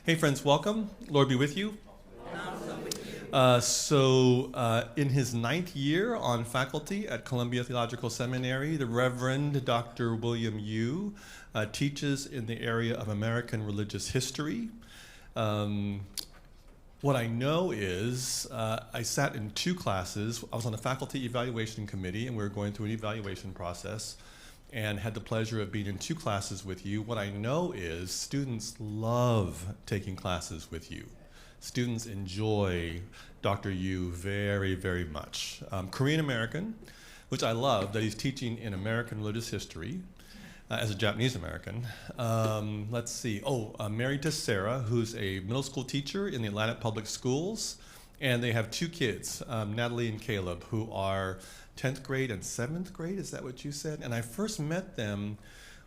Hey friends, welcome. Lord be with you. In his 9th year on faculty at Columbia Theological Seminary, the Reverend Dr. William Yu teaches in the area of American religious history. What I know is I sat in 2 classes. I was on the faculty evaluation committee, and we were going through an evaluation process, and had the pleasure of being in 2 classes with you. What I know is students love taking classes with you. Students enjoy Dr. Yu very, very much. Korean American, which I love that he's teaching in American religious history as a Japanese American. Let's see, married to Sarah, who's a middle school teacher in the Atlanta Public Schools. And they have 2 kids, Natalie and Caleb, who are 10th grade and 7th grade, is that what you said? And I first met them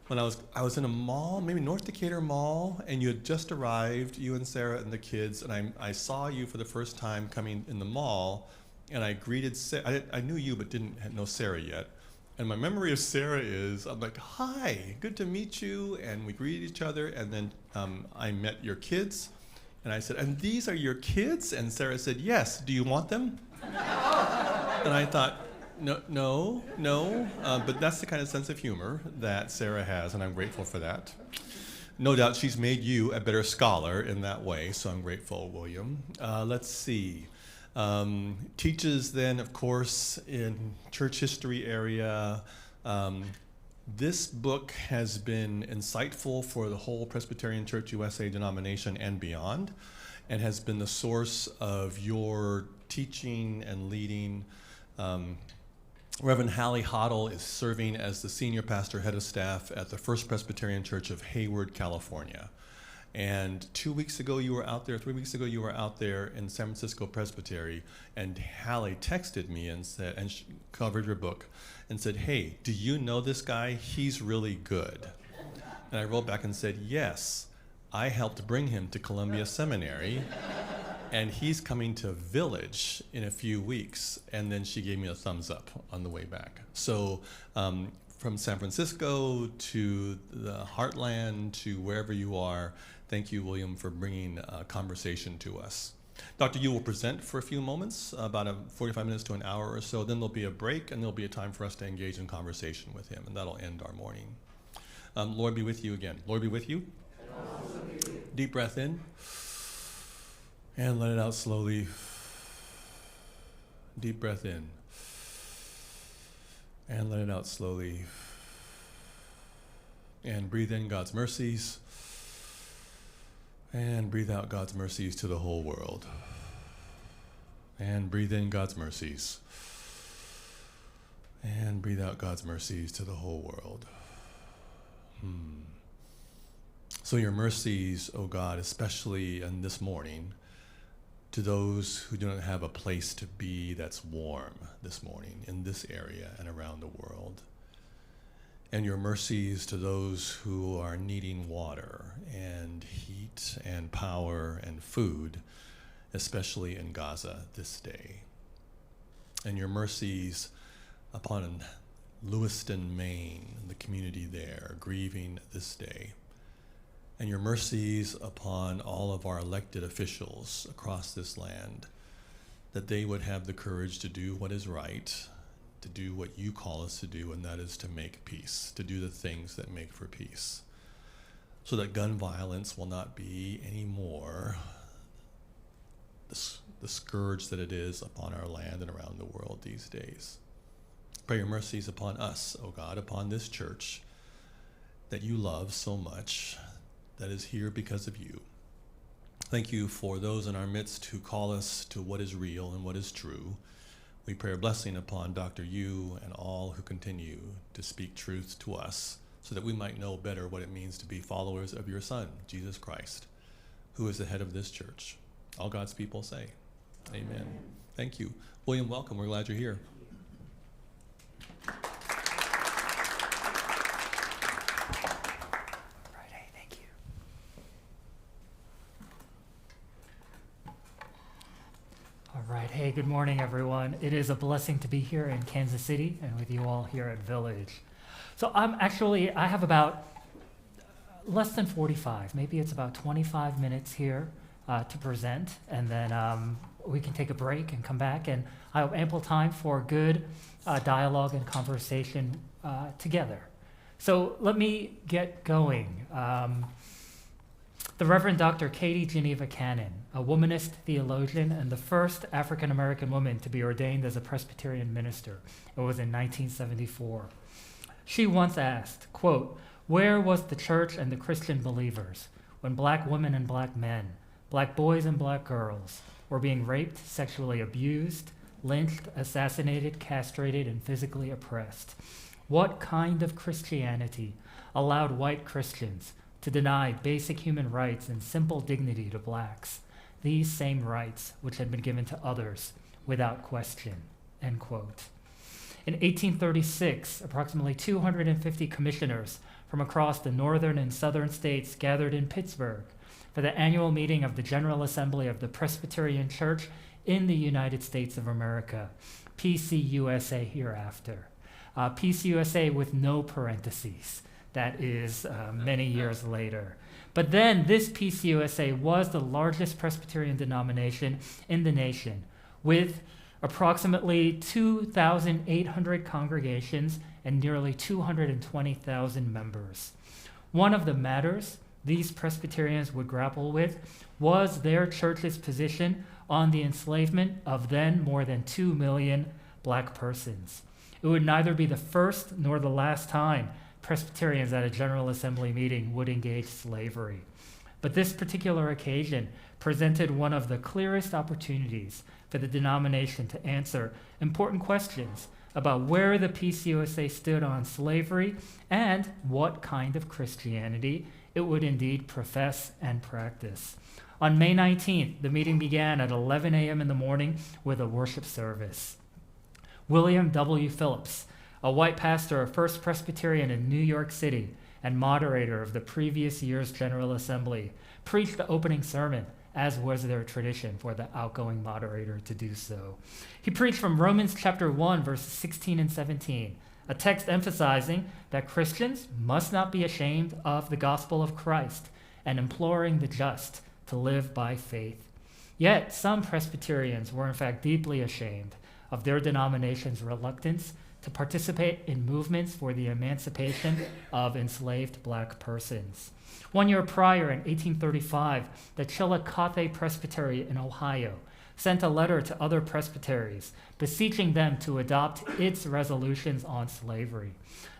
when I was in a mall, maybe North Decatur Mall, and you had just arrived, you and Sarah and the kids, and I saw you for the first time coming in the mall, and I greeted Sarah. I knew you but didn't know Sarah yet. And my memory of Sarah is, I'm like, hi, good to meet you, and we greeted each other, and then I met your kids, and I said, and these are your kids? And Sarah said, yes, do you want them? And I thought, no, but that's the kind of sense of humor that Sarah has, and I'm grateful for that. No doubt she's made you a better scholar in that way, so I'm grateful, William. Let's see. Teaches then, of course, in church history area. This book has been insightful for the whole Presbyterian Church USA denomination and beyond, and has been the source of your teaching and leading. Reverend Hallie Hoddle is serving as the senior pastor head of staff at the First Presbyterian Church of Hayward, California. And 2 weeks ago you were out there, 3 weeks ago you were out there in San Francisco Presbytery, and Hallie texted me and said, and she covered your book, and said, hey, do you know this guy? He's really good. And I wrote back and said, yes, I helped bring him to Columbia Seminary, and he's coming to Village in a few weeks. And then she gave me a thumbs up on the way back. So from San Francisco to the Heartland to wherever you are, thank you, William, for bringing a conversation to us. Dr. Yu will present for a few moments, about 45 minutes to an hour or so. Then there'll be a break, and there'll be a time for us to engage in conversation with him, and that'll end our morning. Lord be with you again. Lord be with you. Deep breath in. And let it out slowly. Deep breath in. And let it out slowly. And breathe in God's mercies. And breathe out God's mercies to the whole world. And breathe in God's mercies. And breathe out God's mercies to the whole world. So your mercies, O God, especially in this morning, to those who do not have a place to be that's warm this morning in this area and around the world. And your mercies to those who are needing water and heat and power and food, especially in Gaza this day. And your mercies upon Lewiston, Maine, the community there, grieving this day. And your mercies upon all of our elected officials across this land, that they would have the courage to do what is right, to do what you call us to do, and that is to make peace, to do the things that make for peace, so that gun violence will not be anymore the scourge that it is upon our land and around the world these days. Pray your mercies upon us, O God, upon this church that you love so much, that is here because of you. Thank you for those in our midst who call us to what is real and what is true. We pray a blessing upon Dr. Yu and all who continue to speak truth to us, so that we might know better what it means to be followers of your Son, Jesus Christ, who is the head of this church. All God's people say, amen. Thank you. William, welcome. We're glad you're here. Hey, good morning, everyone. It is a blessing to be here in Kansas City and with you all here at Village. So I have about less than 45. Maybe it's about 25 minutes here to present, and then we can take a break and come back, and I have ample time for good dialogue and conversation together. So let me get going. The Reverend Dr. Katie Geneva Cannon, a womanist theologian and the first African-American woman to be ordained as a Presbyterian minister. It was in 1974. She once asked, quote, "Where was the church and the Christian believers when black women and black men, black boys and black girls were being raped, sexually abused, lynched, assassinated, castrated, and physically oppressed? What kind of Christianity allowed white Christians to deny basic human rights and simple dignity to blacks, these same rights which had been given to others without question?" End quote. In 1836, approximately 250 commissioners from across the northern and southern states gathered in Pittsburgh for the annual meeting of the General Assembly of the Presbyterian Church in the United States of America, PCUSA hereafter. PCUSA with no parentheses. That is many years later. But then this PCUSA was the largest Presbyterian denomination in the nation, with approximately 2,800 congregations and nearly 220,000 members. One of the matters these Presbyterians would grapple with was their church's position on the enslavement of then more than 2 million black persons. It would neither be the first nor the last time Presbyterians at a General Assembly meeting would engage slavery. But this particular occasion presented one of the clearest opportunities for the denomination to answer important questions about where the PCUSA stood on slavery and what kind of Christianity it would indeed profess and practice. On May 19th, the meeting began at 11 a.m. in the morning with a worship service. William W. Phillips, a white pastor of First Presbyterian in New York City and moderator of the previous year's General Assembly, preached the opening sermon, as was their tradition for the outgoing moderator to do so. He preached from Romans chapter 1, verses 16 and 17, a text emphasizing that Christians must not be ashamed of the gospel of Christ and imploring the just to live by faith. Yet some Presbyterians were in fact deeply ashamed of their denomination's reluctance to participate in movements for the emancipation of enslaved black persons. 1 year prior, in 1835, the Chillicothe Presbytery in Ohio sent a letter to other presbyteries, beseeching them to adopt its resolutions on slavery.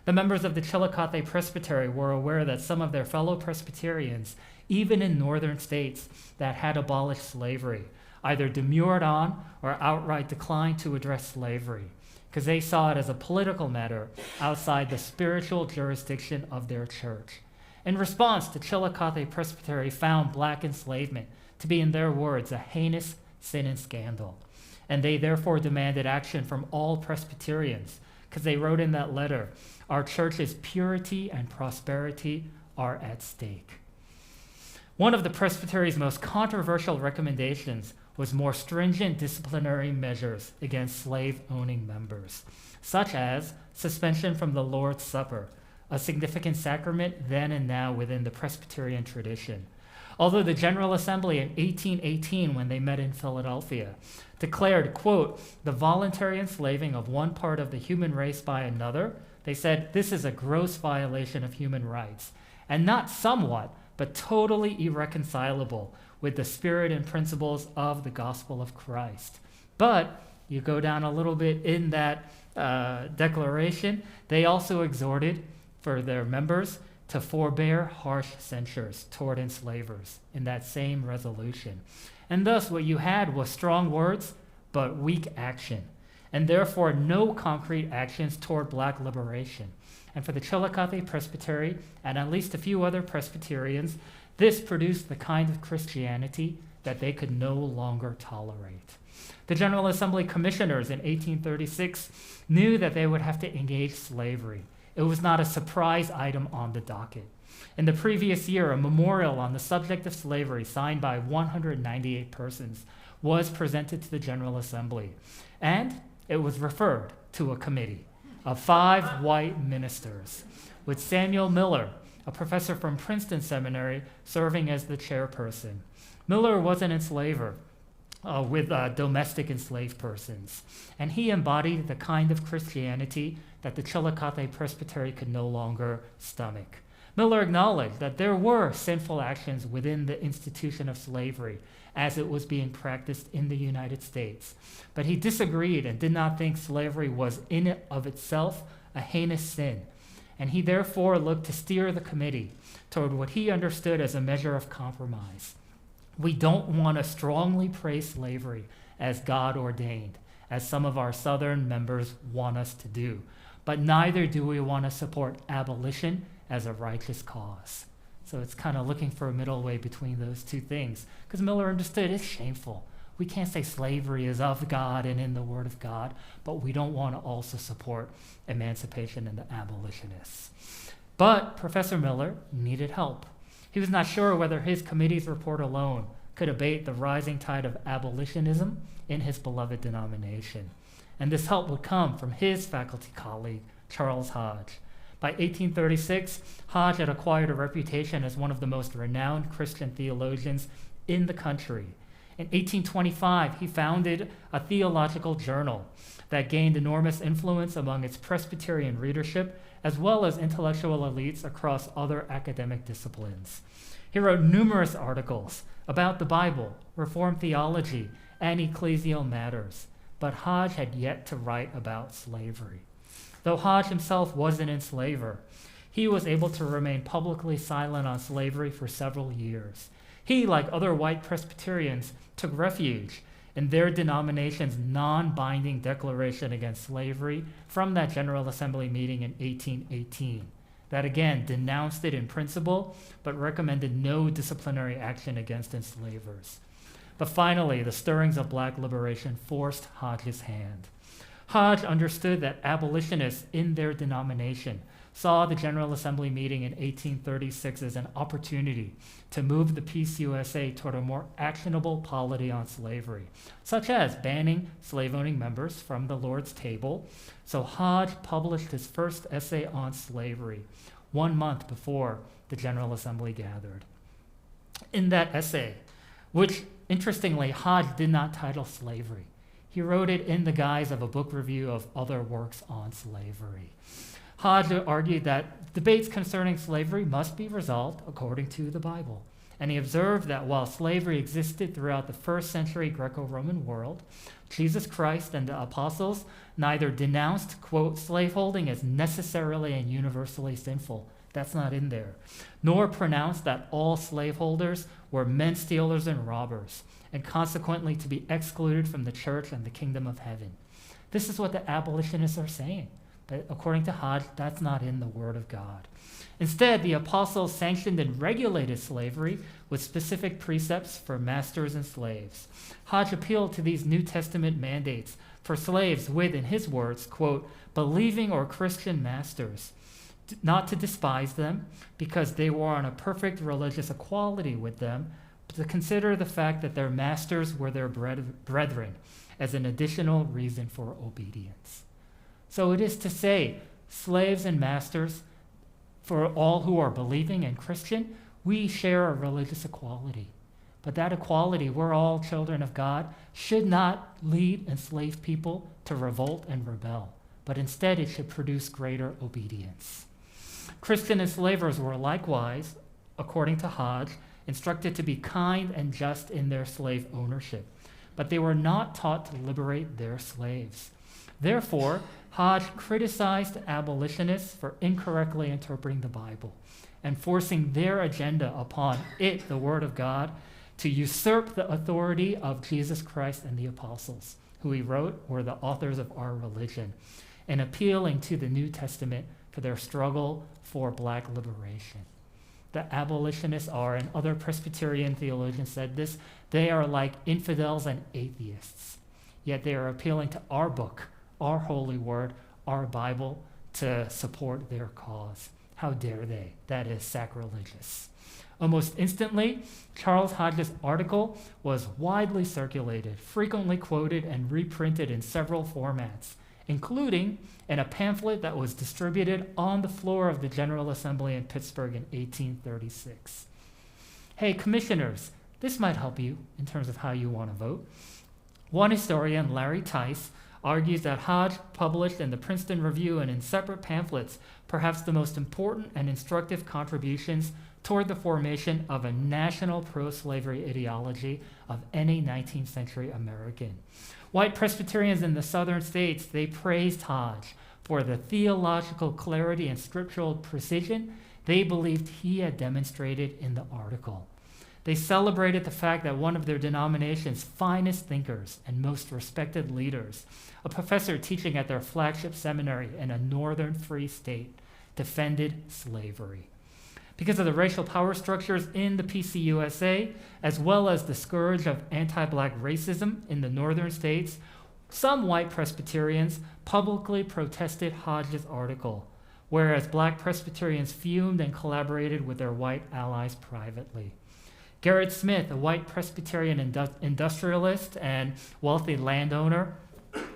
The members of the Chillicothe Presbytery were aware that some of their fellow Presbyterians, even in northern states that had abolished slavery, either demurred on or outright declined to address slavery, because they saw it as a political matter outside the spiritual jurisdiction of their church. In response, the Chillicothe Presbytery found black enslavement to be, in their words, a heinous sin and scandal. And they therefore demanded action from all Presbyterians, because they wrote in that letter, "Our church's purity and prosperity are at stake." One of the Presbytery's most controversial recommendations was more stringent disciplinary measures against slave-owning members, such as suspension from the Lord's Supper, a significant sacrament then and now within the Presbyterian tradition. Although the General Assembly in 1818, when they met in Philadelphia, declared, quote, "the voluntary enslaving of one part of the human race by another," they said, "this is a gross violation of human rights, and not somewhat, but totally irreconcilable with the spirit and principles of the gospel of Christ." But you go down a little bit in that declaration, they also exhorted for their members to forbear harsh censures toward enslavers in that same resolution. And thus what you had was strong words, but weak action, and therefore no concrete actions toward black liberation. And for the Chillicothe Presbytery and at least a few other Presbyterians, this produced the kind of Christianity that they could no longer tolerate. The General Assembly commissioners in 1836 knew that they would have to engage slavery. It was not a surprise item on the docket. In the previous year, a memorial on the subject of slavery signed by 198 persons was presented to the General Assembly, and it was referred to a committee of 5 white ministers, with Samuel Miller, a professor from Princeton Seminary, serving as the chairperson. Miller was an enslaver with domestic enslaved persons, and he embodied the kind of Christianity that the Chillicothe Presbytery could no longer stomach. Miller acknowledged that there were sinful actions within the institution of slavery as it was being practiced in the United States, but he disagreed and did not think slavery was in and of itself a heinous sin, and he therefore looked to steer the committee toward what he understood as a measure of compromise. We don't want to strongly praise slavery as God ordained, as some of our Southern members want us to do, but neither do we want to support abolition as a righteous cause. So it's kind of looking for a middle way between those two things, because Miller understood it's shameful. We can't say slavery is of God and in the Word of God, but we don't want to also support emancipation and the abolitionists. But Professor Miller needed help. He was not sure whether his committee's report alone could abate the rising tide of abolitionism in his beloved denomination. And this help would come from his faculty colleague, Charles Hodge. By 1836, Hodge had acquired a reputation as one of the most renowned Christian theologians in the country. In 1825, he founded a theological journal that gained enormous influence among its Presbyterian readership, as well as intellectual elites across other academic disciplines. He wrote numerous articles about the Bible, Reformed theology, and ecclesial matters, but Hodge had yet to write about slavery. Though Hodge himself was an enslaver, he was able to remain publicly silent on slavery for several years. He, like other white Presbyterians, took refuge in their denomination's non-binding declaration against slavery from that General Assembly meeting in 1818, that again denounced it in principle, but recommended no disciplinary action against enslavers. But finally, the stirrings of black liberation forced Hodge's hand. Hodge understood that abolitionists in their denomination saw the General Assembly meeting in 1836 as an opportunity to move the PCUSA toward a more actionable polity on slavery, such as banning slave-owning members from the Lord's table. So Hodge published his first essay on slavery 1 month before the General Assembly gathered. In that essay, which interestingly Hodge did not title Slavery, he wrote it in the guise of a book review of other works on slavery. Hodge argued that debates concerning slavery must be resolved according to the Bible. And he observed that while slavery existed throughout the first century Greco-Roman world, Jesus Christ and the apostles neither denounced, quote, slaveholding as necessarily and universally sinful. That's not in there. Nor pronounced that all slaveholders were men stealers and robbers, and consequently to be excluded from the church and the kingdom of heaven. This is what the abolitionists are saying. But according to Hodge, that's not in the Word of God. Instead, the apostles sanctioned and regulated slavery with specific precepts for masters and slaves. Hodge appealed to these New Testament mandates for slaves with, in his words, quote, believing or Christian masters, not to despise them because they were on a perfect religious equality with them, but to consider the fact that their masters were their brethren as an additional reason for obedience. So it is to say, slaves and masters, for all who are believing and Christian, we share a religious equality. But that equality, we're all children of God, should not lead enslaved people to revolt and rebel, but instead it should produce greater obedience. Christian enslavers were likewise, according to Hodge, instructed to be kind and just in their slave ownership, but they were not taught to liberate their slaves. Therefore, Hodge criticized abolitionists for incorrectly interpreting the Bible and forcing their agenda upon it, the Word of God, to usurp the authority of Jesus Christ and the apostles, who he wrote were the authors of our religion, and appealing to the New Testament for their struggle for black liberation. The abolitionists are, and other Presbyterian theologians said this, they are like infidels and atheists, yet they are appealing to our book, our holy word, our Bible, to support their cause. How dare they? That is sacrilegious. Almost instantly, Charles Hodge's article was widely circulated, frequently quoted, and reprinted in several formats, including in a pamphlet that was distributed on the floor of the General Assembly in Pittsburgh in 1836. Hey, commissioners, this might help you in terms of how you want to vote. One historian, Larry Tice, argues that Hodge published in the Princeton Review and in separate pamphlets perhaps the most important and instructive contributions toward the formation of a national pro-slavery ideology of any 19th century American. White Presbyterians in the southern states, they praised Hodge for the theological clarity and scriptural precision they believed he had demonstrated in the article. They celebrated the fact that one of their denomination's finest thinkers and most respected leaders, a professor teaching at their flagship seminary in a northern free state, defended slavery. Because of the racial power structures in the PCUSA, as well as the scourge of anti-black racism in the northern states, some white Presbyterians publicly protested Hodge's article, whereas black Presbyterians fumed and collaborated with their white allies privately. Gerrit Smith, a white Presbyterian industrialist and wealthy landowner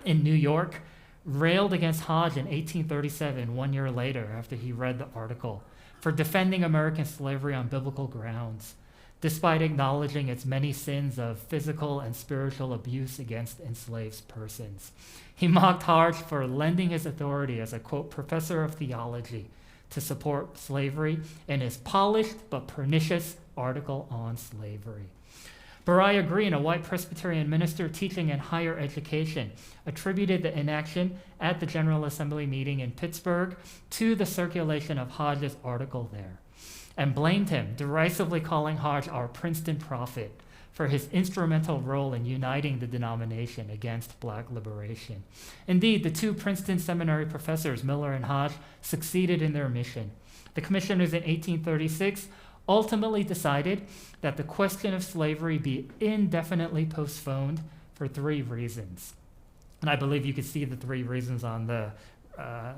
in New York, railed against Hodge in 1837, 1 year later after he read the article, for defending American slavery on biblical grounds, despite acknowledging its many sins of physical and spiritual abuse against enslaved persons. He mocked Hodge for lending his authority as a, quote, professor of theology to support slavery in his polished but pernicious article on slavery. Beriah Green, a white Presbyterian minister teaching in higher education, attributed the inaction at the General Assembly meeting in Pittsburgh to the circulation of Hodge's article there, and blamed him, derisively calling Hodge our Princeton prophet for his instrumental role in uniting the denomination against black liberation. Indeed, the two Princeton Seminary professors, Miller and Hodge, succeeded in their mission. The commissioners in 1836 ultimately decided that the question of slavery be indefinitely postponed for 3 reasons. And I believe you can see the 3 reasons on the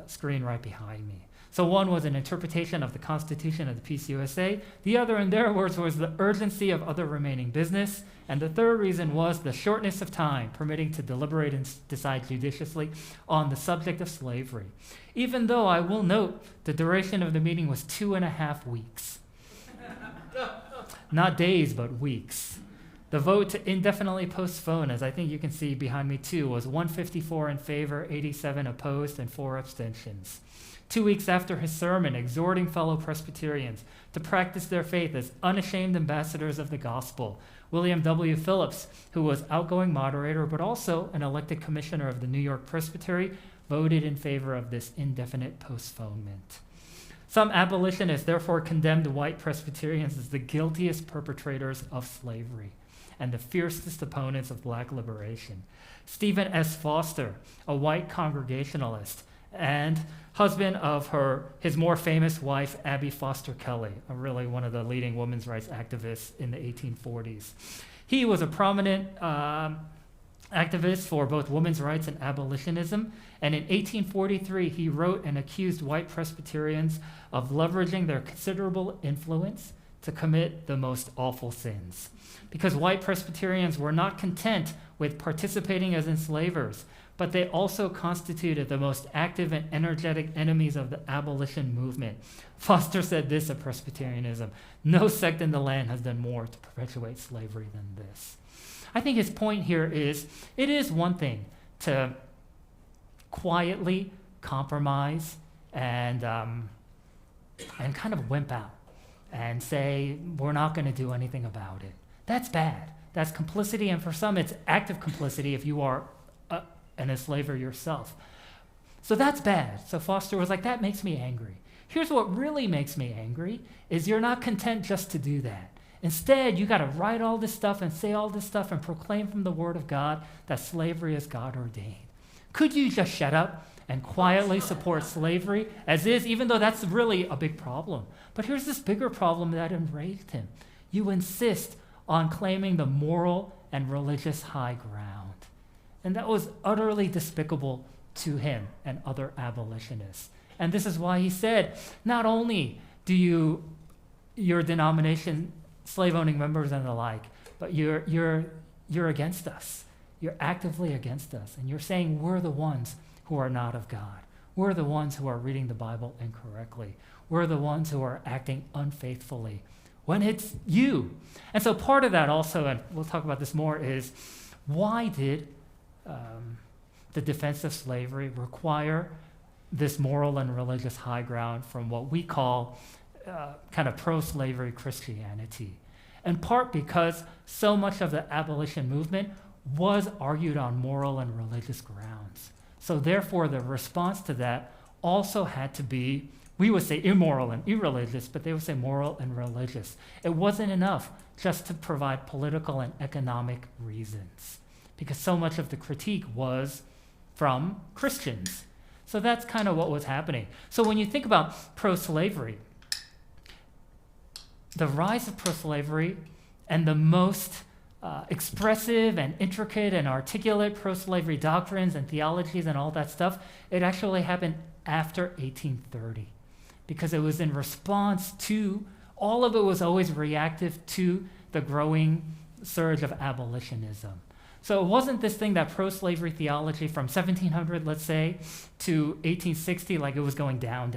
screen right behind me. So one was an interpretation of the Constitution of the PCUSA. The other, in their words, was the urgency of other remaining business. And the third reason was the shortness of time permitting to deliberate and decide judiciously on the subject of slavery. Even though I will note the duration of the meeting was 2.5 weeks. Not days, but weeks. The vote to indefinitely postpone, as I think you can see behind me too, was 154 in favor, 87 opposed, and 4 abstentions. 2 weeks after his sermon exhorting fellow Presbyterians to practice their faith as unashamed ambassadors of the gospel, William W. Phillips, who was outgoing moderator but also an elected commissioner of the New York Presbytery, voted in favor of this indefinite postponement. Some abolitionists therefore condemned white Presbyterians as the guiltiest perpetrators of slavery and the fiercest opponents of black liberation. Stephen S. Foster, a white Congregationalist and husband of his more famous wife, Abby Foster Kelly, really one of the leading women's rights activists in the 1840s. He was a prominent activist for both women's rights and abolitionism, and in 1843 he wrote and accused white Presbyterians of leveraging their considerable influence to commit the most awful sins. Because white Presbyterians were not content with participating as enslavers, but they also constituted the most active and energetic enemies of the abolition movement. Foster said this of Presbyterianism: no sect in the land has done more to perpetuate slavery than this. I think his point here is, it is one thing to quietly compromise and kind of wimp out and say, we're not going to do anything about it. That's bad. That's complicity, and for some it's active complicity if you are an enslaver yourself. So that's bad. So Foster was like, that makes me angry. Here's what really makes me angry, is you're not content just to do that. Instead, you got to write all this stuff and say all this stuff and proclaim from the Word of God that slavery is God ordained. Could you just shut up and quietly support slavery as is, even though that's really a big problem? But here's this bigger problem that enraged him. You insist on claiming the moral and religious high ground. And that was utterly despicable to him and other abolitionists. And this is why he said, not only do your denomination, slave-owning members and the like, but you're against us. You're actively against us. And you're saying we're the ones who are not of God. We're the ones who are reading the Bible incorrectly. We're the ones who are acting unfaithfully when it's you. And so part of that also, and we'll talk about this more, is why did the defense of slavery require this moral and religious high ground from what we call kind of pro-slavery Christianity? In part because so much of the abolition movement was argued on moral and religious grounds. So therefore, the response to that also had to be, we would say immoral and irreligious, but they would say moral and religious. It wasn't enough just to provide political and economic reasons, because so much of the critique was from Christians. So that's kind of what was happening. So when you think about pro-slavery, the rise of pro-slavery and the most expressive and intricate and articulate pro-slavery doctrines and theologies and all that stuff, it actually happened after 1830, because it was in response to, all of it was always reactive to the growing surge of abolitionism. So it wasn't this thing that pro-slavery theology from 1700, let's say, to 1860, like it was going down,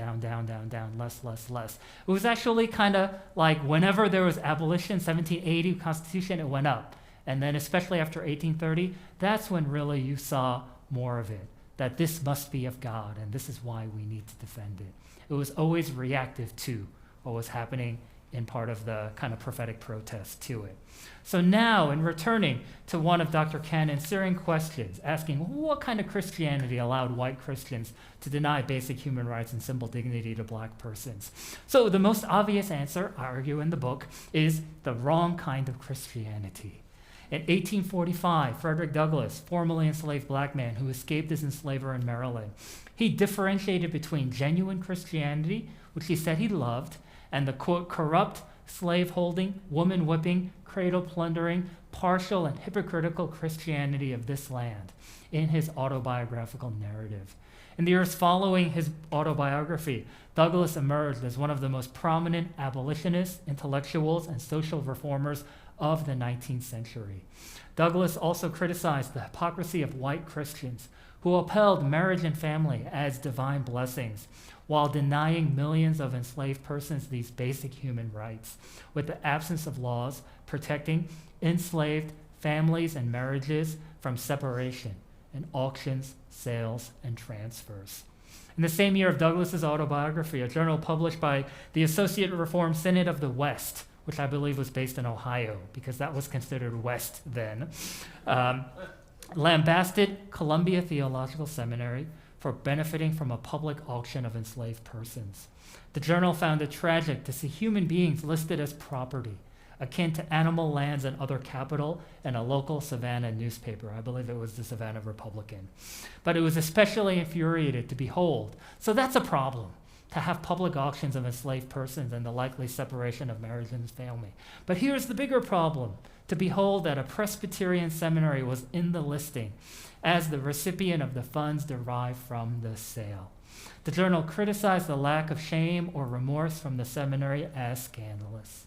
less. It was actually kind of like whenever there was abolition, 1780 Constitution, it went up. And then especially after 1830, that's when really you saw more of it, that this must be of God, and this is why we need to defend it. It was always reactive to what was happening in part of the kind of prophetic protest to it. So now, in returning to one of Dr. Cannon's searing questions, asking what kind of Christianity allowed white Christians to deny basic human rights and simple dignity to black persons? So the most obvious answer, I argue in the book, is the wrong kind of Christianity. In 1845, Frederick Douglass, formerly enslaved black man who escaped as enslaver in Maryland, he differentiated between genuine Christianity, which he said he loved, and the, quote, corrupt, slave-holding, woman-whipping, cradle-plundering, partial and hypocritical Christianity of this land in his autobiographical narrative. In the years following his autobiography, Douglass emerged as one of the most prominent abolitionists, intellectuals, and social reformers of the 19th century. Douglass also criticized the hypocrisy of white Christians who upheld marriage and family as divine blessings, while denying millions of enslaved persons these basic human rights, with the absence of laws protecting enslaved families and marriages from separation in auctions, sales, and transfers. In the same year of Douglass's autobiography, a journal published by the Associate Reformed Synod of the West, which I believe was based in Ohio, because that was considered West then, lambasted Columbia Theological Seminary for benefiting from a public auction of enslaved persons. The journal found it tragic to see human beings listed as property, akin to animal lands and other capital in a local Savannah newspaper. I believe it was the Savannah Republican. But it was especially infuriated to behold. So that's a problem, to have public auctions of enslaved persons and the likely separation of marriage and family. But here's the bigger problem, to behold that a Presbyterian seminary was in the listing as the recipient of the funds derived from the sale. The journal criticized the lack of shame or remorse from the seminary as scandalous.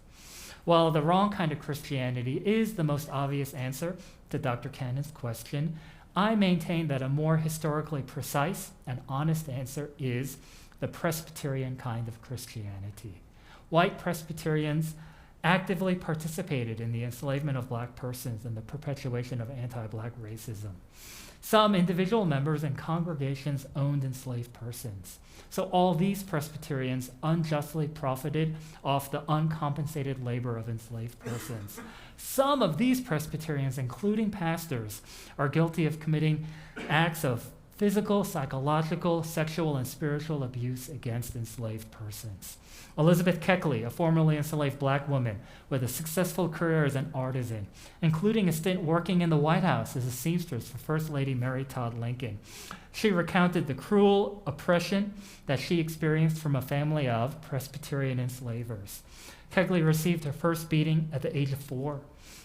While the wrong kind of Christianity is the most obvious answer to Dr. Cannon's question, I maintain that a more historically precise and honest answer is the Presbyterian kind of Christianity. White Presbyterians actively participated in the enslavement of black persons and the perpetuation of anti-black racism. Some individual members and congregations owned enslaved persons. So all these Presbyterians unjustly profited off the uncompensated labor of enslaved persons. Some of these Presbyterians, including pastors, are guilty of committing acts of physical, psychological, sexual, and spiritual abuse against enslaved persons. Elizabeth Keckley, a formerly enslaved black woman with a successful career as an artisan, including a stint working in the White House as a seamstress for First Lady Mary Todd Lincoln. She recounted the cruel oppression that she experienced from a family of Presbyterian enslavers. Keckley received her first beating at the age of 4,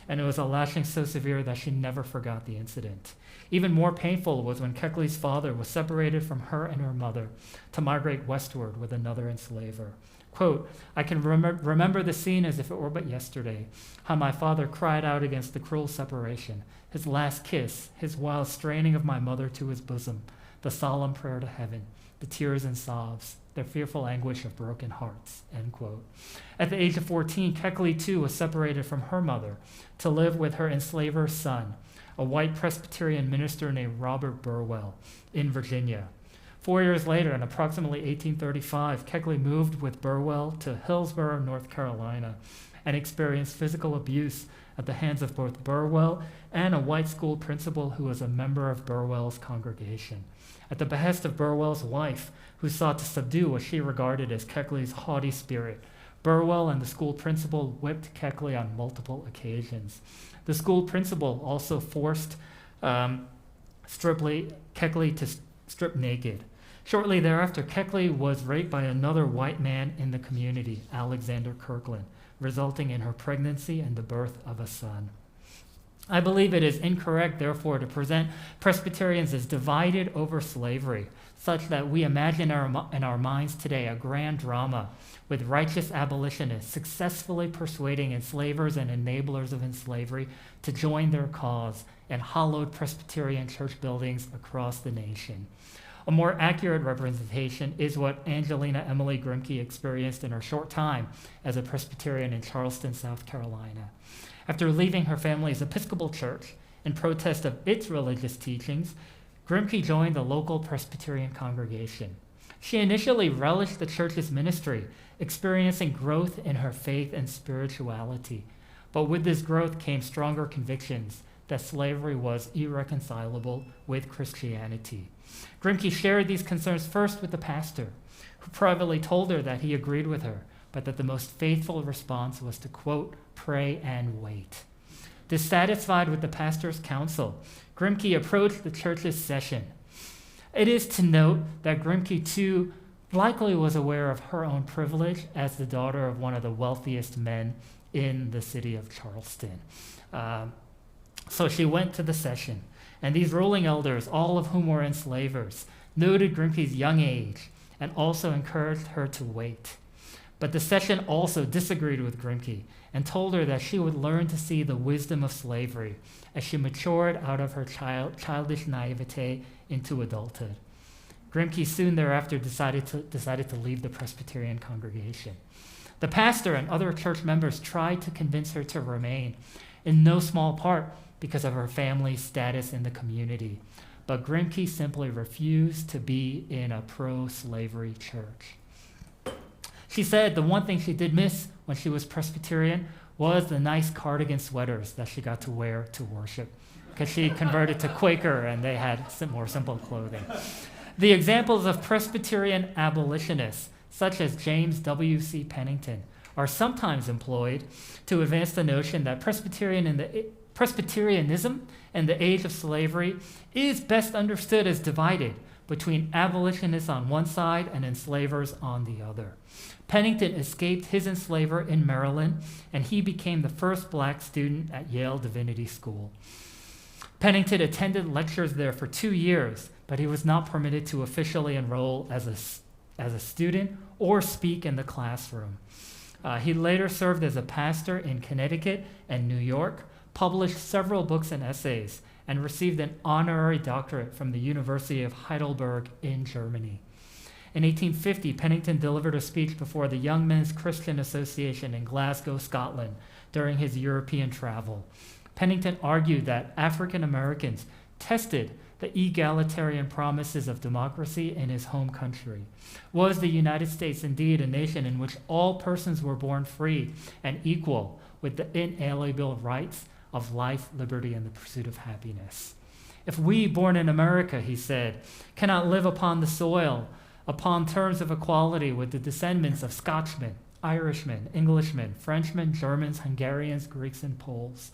and it was a lashing so severe that she never forgot the incident. Even more painful was when Keckley's father was separated from her and her mother to migrate westward with another enslaver. Quote, I can remember the scene as if it were but yesterday, how my father cried out against the cruel separation, his last kiss, his wild straining of my mother to his bosom, the solemn prayer to heaven, the tears and sobs, their fearful anguish of broken hearts, end quote. At the age of 14, Keckley too was separated from her mother to live with her enslaver's son, a white Presbyterian minister named Robert Burwell, in Virginia. 4 years later, in approximately 1835, Keckley moved with Burwell to Hillsborough, North Carolina, and experienced physical abuse at the hands of both Burwell and a white school principal who was a member of Burwell's congregation. At the behest of Burwell's wife, who sought to subdue what she regarded as Keckley's haughty spirit, Burwell and the school principal whipped Keckley on multiple occasions. The school principal also forced Keckley to strip naked. Shortly thereafter, Keckley was raped by another white man in the community, Alexander Kirkland, resulting in her pregnancy and the birth of a son. I believe it is incorrect, therefore, to present Presbyterians as divided over slavery, such that we imagine in our minds today a grand drama with righteous abolitionists successfully persuading enslavers and enablers of slavery to join their cause in hallowed Presbyterian church buildings across the nation. A more accurate representation is what Angelina Emily Grimke experienced in her short time as a Presbyterian in Charleston, South Carolina. After leaving her family's Episcopal church in protest of its religious teachings, Grimke joined the local Presbyterian congregation. She initially relished the church's ministry, experiencing growth in her faith and spirituality. But with this growth came stronger convictions that slavery was irreconcilable with Christianity. Grimke shared these concerns first with the pastor, who privately told her that he agreed with her, but that the most faithful response was to, quote, pray and wait. Dissatisfied with the pastor's counsel, Grimke approached the church's session. It is to note that Grimke, too, likely was aware of her own privilege as the daughter of one of the wealthiest men in the city of Charleston. So she went to the session, and these ruling elders, all of whom were enslavers, noted Grimke's young age and also encouraged her to wait. But the session also disagreed with Grimke and told her that she would learn to see the wisdom of slavery as she matured out of her childish naivete into adulthood. Grimke soon thereafter decided to leave the Presbyterian congregation. The pastor and other church members tried to convince her to remain, in no small part because of her family's status in the community. But Grimke simply refused to be in a pro-slavery church. She said the one thing she did miss when she was Presbyterian was the nice cardigan sweaters that she got to wear to worship, because she converted to Quaker and they had more simple clothing. The examples of Presbyterian abolitionists, such as James W.C. Pennington, are sometimes employed to advance the notion that Presbyterianism in the age of slavery is best understood as divided between abolitionists on one side and enslavers on the other. Pennington escaped his enslaver in Maryland, and he became the first black student at Yale Divinity School. Pennington attended lectures there for 2 years, but he was not permitted to officially enroll as a student or speak in the classroom. He later served as a pastor in Connecticut and New York, published several books and essays, and received an honorary doctorate from the University of Heidelberg in Germany. In 1850, Pennington delivered a speech before the Young Men's Christian Association in Glasgow, Scotland, during his European travel. Pennington argued that African Americans tested the egalitarian promises of democracy in his home country. Was the United States indeed a nation in which all persons were born free and equal with the inalienable rights of life, liberty, and the pursuit of happiness? If we, born in America, he said, cannot live upon the soil upon terms of equality with the descendants of Scotchmen, Irishmen, Englishmen, Frenchmen, Germans, Hungarians, Greeks, and Poles,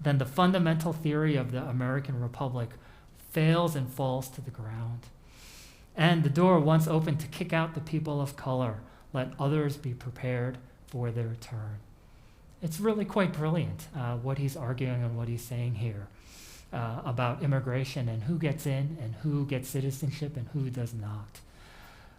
then the fundamental theory of the American Republic fails and falls to the ground. And the door once opened to kick out the people of color, let others be prepared for their turn. It's really quite brilliant what he's arguing and what he's saying here about immigration and who gets in and who gets citizenship and who does not.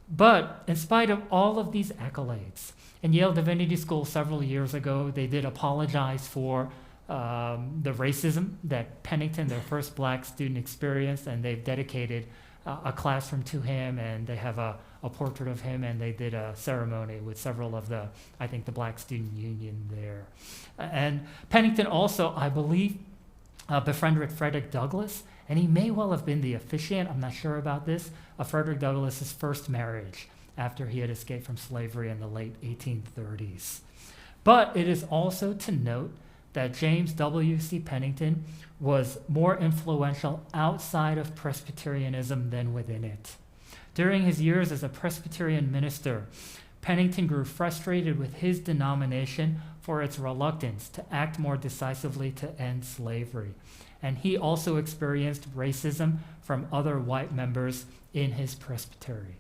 But in spite of all of these accolades, in Yale Divinity School several years ago, they did apologize for the racism that Pennington, their first black student, experienced, and they've dedicated a classroom to him, and they have a portrait of him, and they did a ceremony with several of the Black Student Union there. And Pennington also, I believe, befriended Frederick Douglass, and he may well have been the officiant, I'm not sure about this, of Frederick Douglass's first marriage after he had escaped from slavery in the late 1830s. But it is also to note that James W.C. Pennington was more influential outside of Presbyterianism than within it. During his years as a Presbyterian minister, Pennington grew frustrated with his denomination for its reluctance to act more decisively to end slavery. And he also experienced racism from other white members in his presbytery.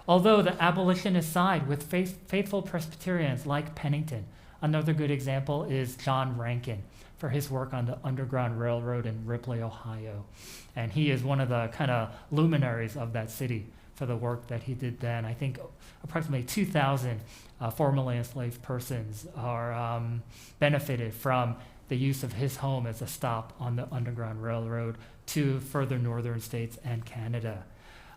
Although the abolitionists side with faithful Presbyterians like Pennington, another good example is John Rankin for his work on the Underground Railroad in Ripley, Ohio. And he is one of the kind of luminaries of that city for the work that he did then. I think approximately 2,000 formerly enslaved persons are benefited from the use of his home as a stop on the Underground Railroad to further northern states and Canada.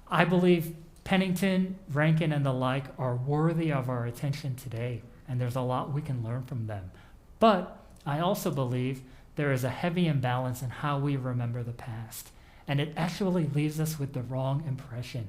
I believe Pennington, Rankin, and the like are worthy of our attention today, and there's a lot we can learn from them. But I also believe there is a heavy imbalance in how we remember the past, and it actually leaves us with the wrong impression.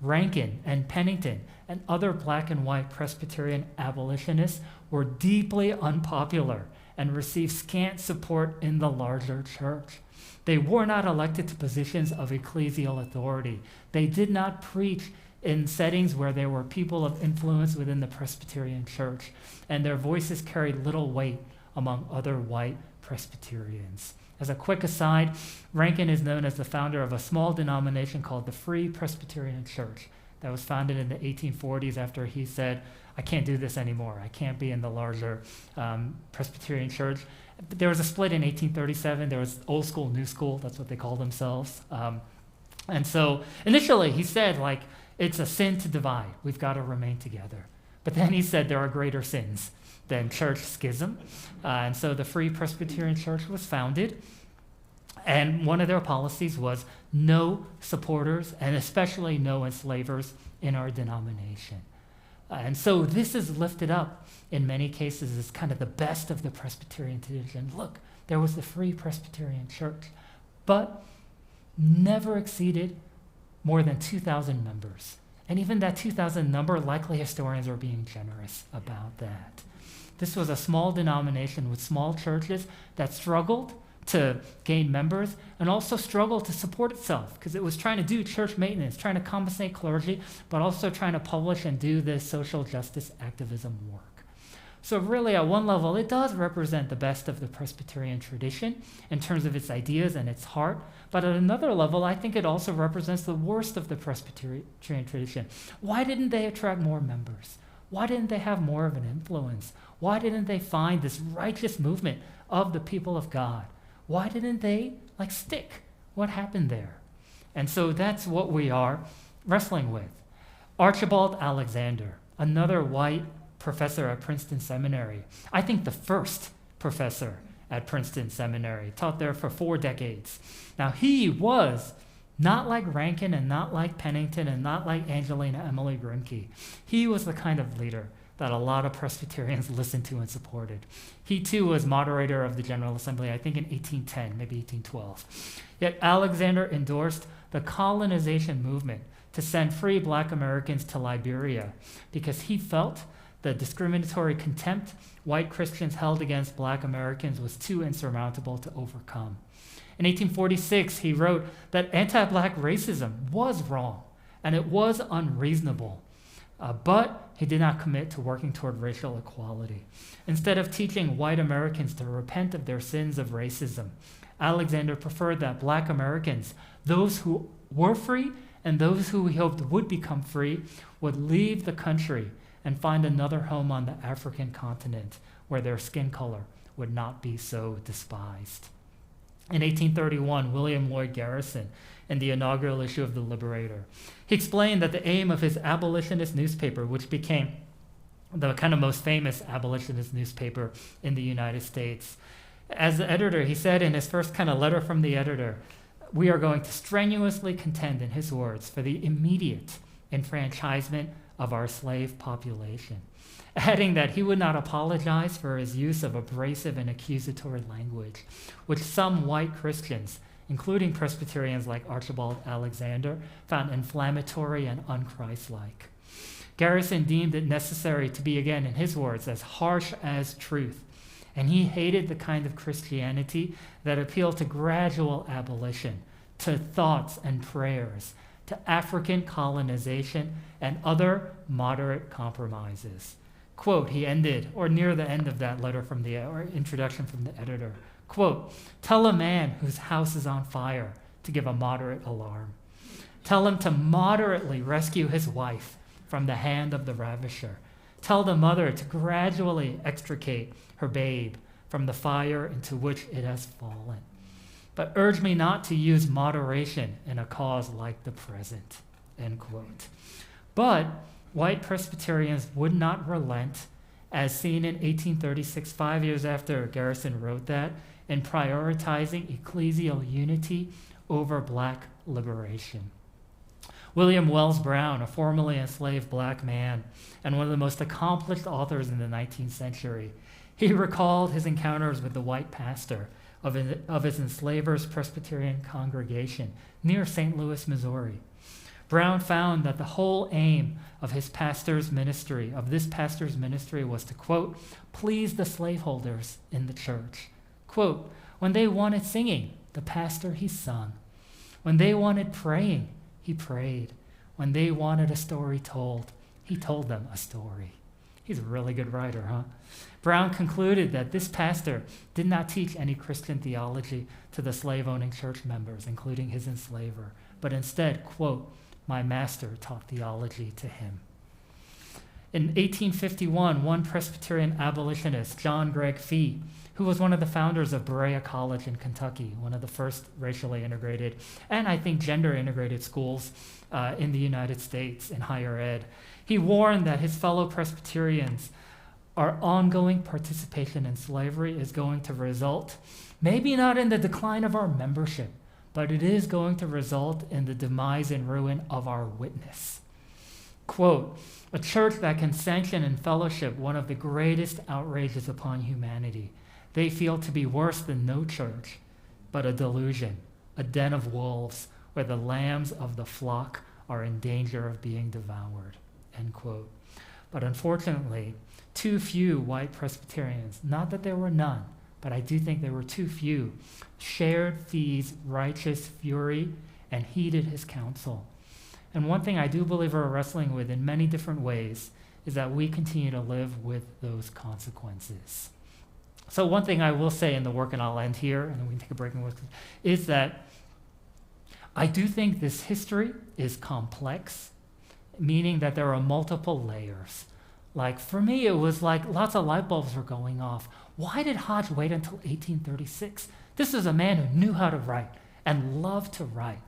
Rankin and Pennington and other black and white Presbyterian abolitionists were deeply unpopular and received scant support in the larger church. They were not elected to positions of ecclesial authority. They did not preach in settings where there were people of influence within the Presbyterian Church, and their voices carried little weight among other white Presbyterians. As a quick aside, Rankin is known as the founder of a small denomination called the Free Presbyterian Church that was founded in the 1840s after he said, I can't do this anymore. I can't be in the larger Presbyterian Church. There was a split in 1837. There was old school, new school. That's what they called themselves. And so initially he said, like, it's a sin to divide. We've got to remain together. But then he said there are greater sins than church schism. And so the Free Presbyterian Church was founded. And one of their policies was no supporters, and especially no enslavers in our denomination. And so this is lifted up in many cases as kind of the best of the Presbyterian tradition. Look, there was the Free Presbyterian Church, but never exceeded more than 2,000 members. And even that 2,000 number, likely historians are being generous about that. This was a small denomination with small churches that struggled to gain members and also struggled to support itself because it was trying to do church maintenance, trying to compensate clergy, but also trying to publish and do this social justice activism work. So really, at one level, it does represent the best of the Presbyterian tradition in terms of its ideas and its heart. But at another level, I think it also represents the worst of the Presbyterian tradition. Why didn't they attract more members? Why didn't they have more of an influence? Why didn't they find this righteous movement of the people of God? Why didn't they stick? What happened there? And so that's what we are wrestling with. Archibald Alexander, another white professor at Princeton Seminary, I think the first professor at Princeton Seminary, taught there for 4 decades. Now he was not like Rankin and not like Pennington and not like Angelina Emily Grimke. He was the kind of leader that a lot of Presbyterians listened to and supported. He too was moderator of the General Assembly, I think in 1810, maybe 1812. Yet Alexander endorsed the colonization movement to send free black Americans to Liberia because he felt the discriminatory contempt white Christians held against black Americans was too insurmountable to overcome. In 1846, he wrote that anti-black racism was wrong and it was unreasonable. But he did not commit to working toward racial equality. Instead of teaching white Americans to repent of their sins of racism, Alexander preferred that black Americans, those who were free and those who he hoped would become free, would leave the country and find another home on the African continent where their skin color would not be so despised. In 1831, William Lloyd Garrison, in the inaugural issue of The Liberator, he explained that the aim of his abolitionist newspaper, which became the kind of most famous abolitionist newspaper in the United States, As the editor, he said in his first kind of letter from the editor, we are going to strenuously contend, in his words, for the immediate enfranchisement of our slave population, adding that he would not apologize for his use of abrasive and accusatory language, which some white Christians, including Presbyterians like Archibald Alexander, found inflammatory and unchristlike. Garrison deemed it necessary to be, again, in his words, as harsh as truth, and he hated the kind of Christianity that appealed to gradual abolition, to thoughts and prayers, to African colonization, and other moderate compromises. Quote, he ended, or near the end of that letter from the, or introduction from the editor, quote, tell a man whose house is on fire to give a moderate alarm. Tell him to moderately rescue his wife from the hand of the ravisher. Tell the mother to gradually extricate her babe from the fire into which it has fallen. But urge me not to use moderation in a cause like the present, end quote. But white Presbyterians would not relent, as seen in 1836, 5 years after Garrison wrote that, in prioritizing ecclesial unity over black liberation. William Wells Brown, a formerly enslaved black man and one of the most accomplished authors in the 19th century, he recalled his encounters with the white pastor of his enslavers' Presbyterian congregation near St. Louis, Missouri. Brown found that the whole aim of this pastor's ministry was to, quote, please the slaveholders in the church. Quote, when they wanted singing, the pastor, he sung. When they wanted praying, he prayed. When they wanted a story told, he told them a story. He's a really good writer, huh? Brown concluded that this pastor did not teach any Christian theology to the slave-owning church members, including his enslaver, but instead, quote, my master taught theology to him. In 1851, one Presbyterian abolitionist, John Gregg Fee, who was one of the founders of Berea College in Kentucky, one of the first racially integrated and I think gender integrated schools in the United States in higher ed, he warned that his fellow Presbyterians, our ongoing participation in slavery is going to result, maybe not in the decline of our membership, but it is going to result in the demise and ruin of our witness. Quote, a church that can sanction and fellowship one of the greatest outrages upon humanity, they feel to be worse than no church, but a delusion, a den of wolves, where the lambs of the flock are in danger of being devoured, end quote. But unfortunately, too few white Presbyterians, not that there were none, but I do think there were too few, shared Fee's righteous fury and heeded his counsel. And one thing I do believe we're wrestling with in many different ways is that we continue to live with those consequences. So one thing I will say in the work, and I'll end here, and then we can take a break and work, is that I do think this history is complex, meaning that there are multiple layers. Like for me, it was like lots of light bulbs were going off. Why did Hodge wait until 1836? This is a man who knew how to write and loved to write.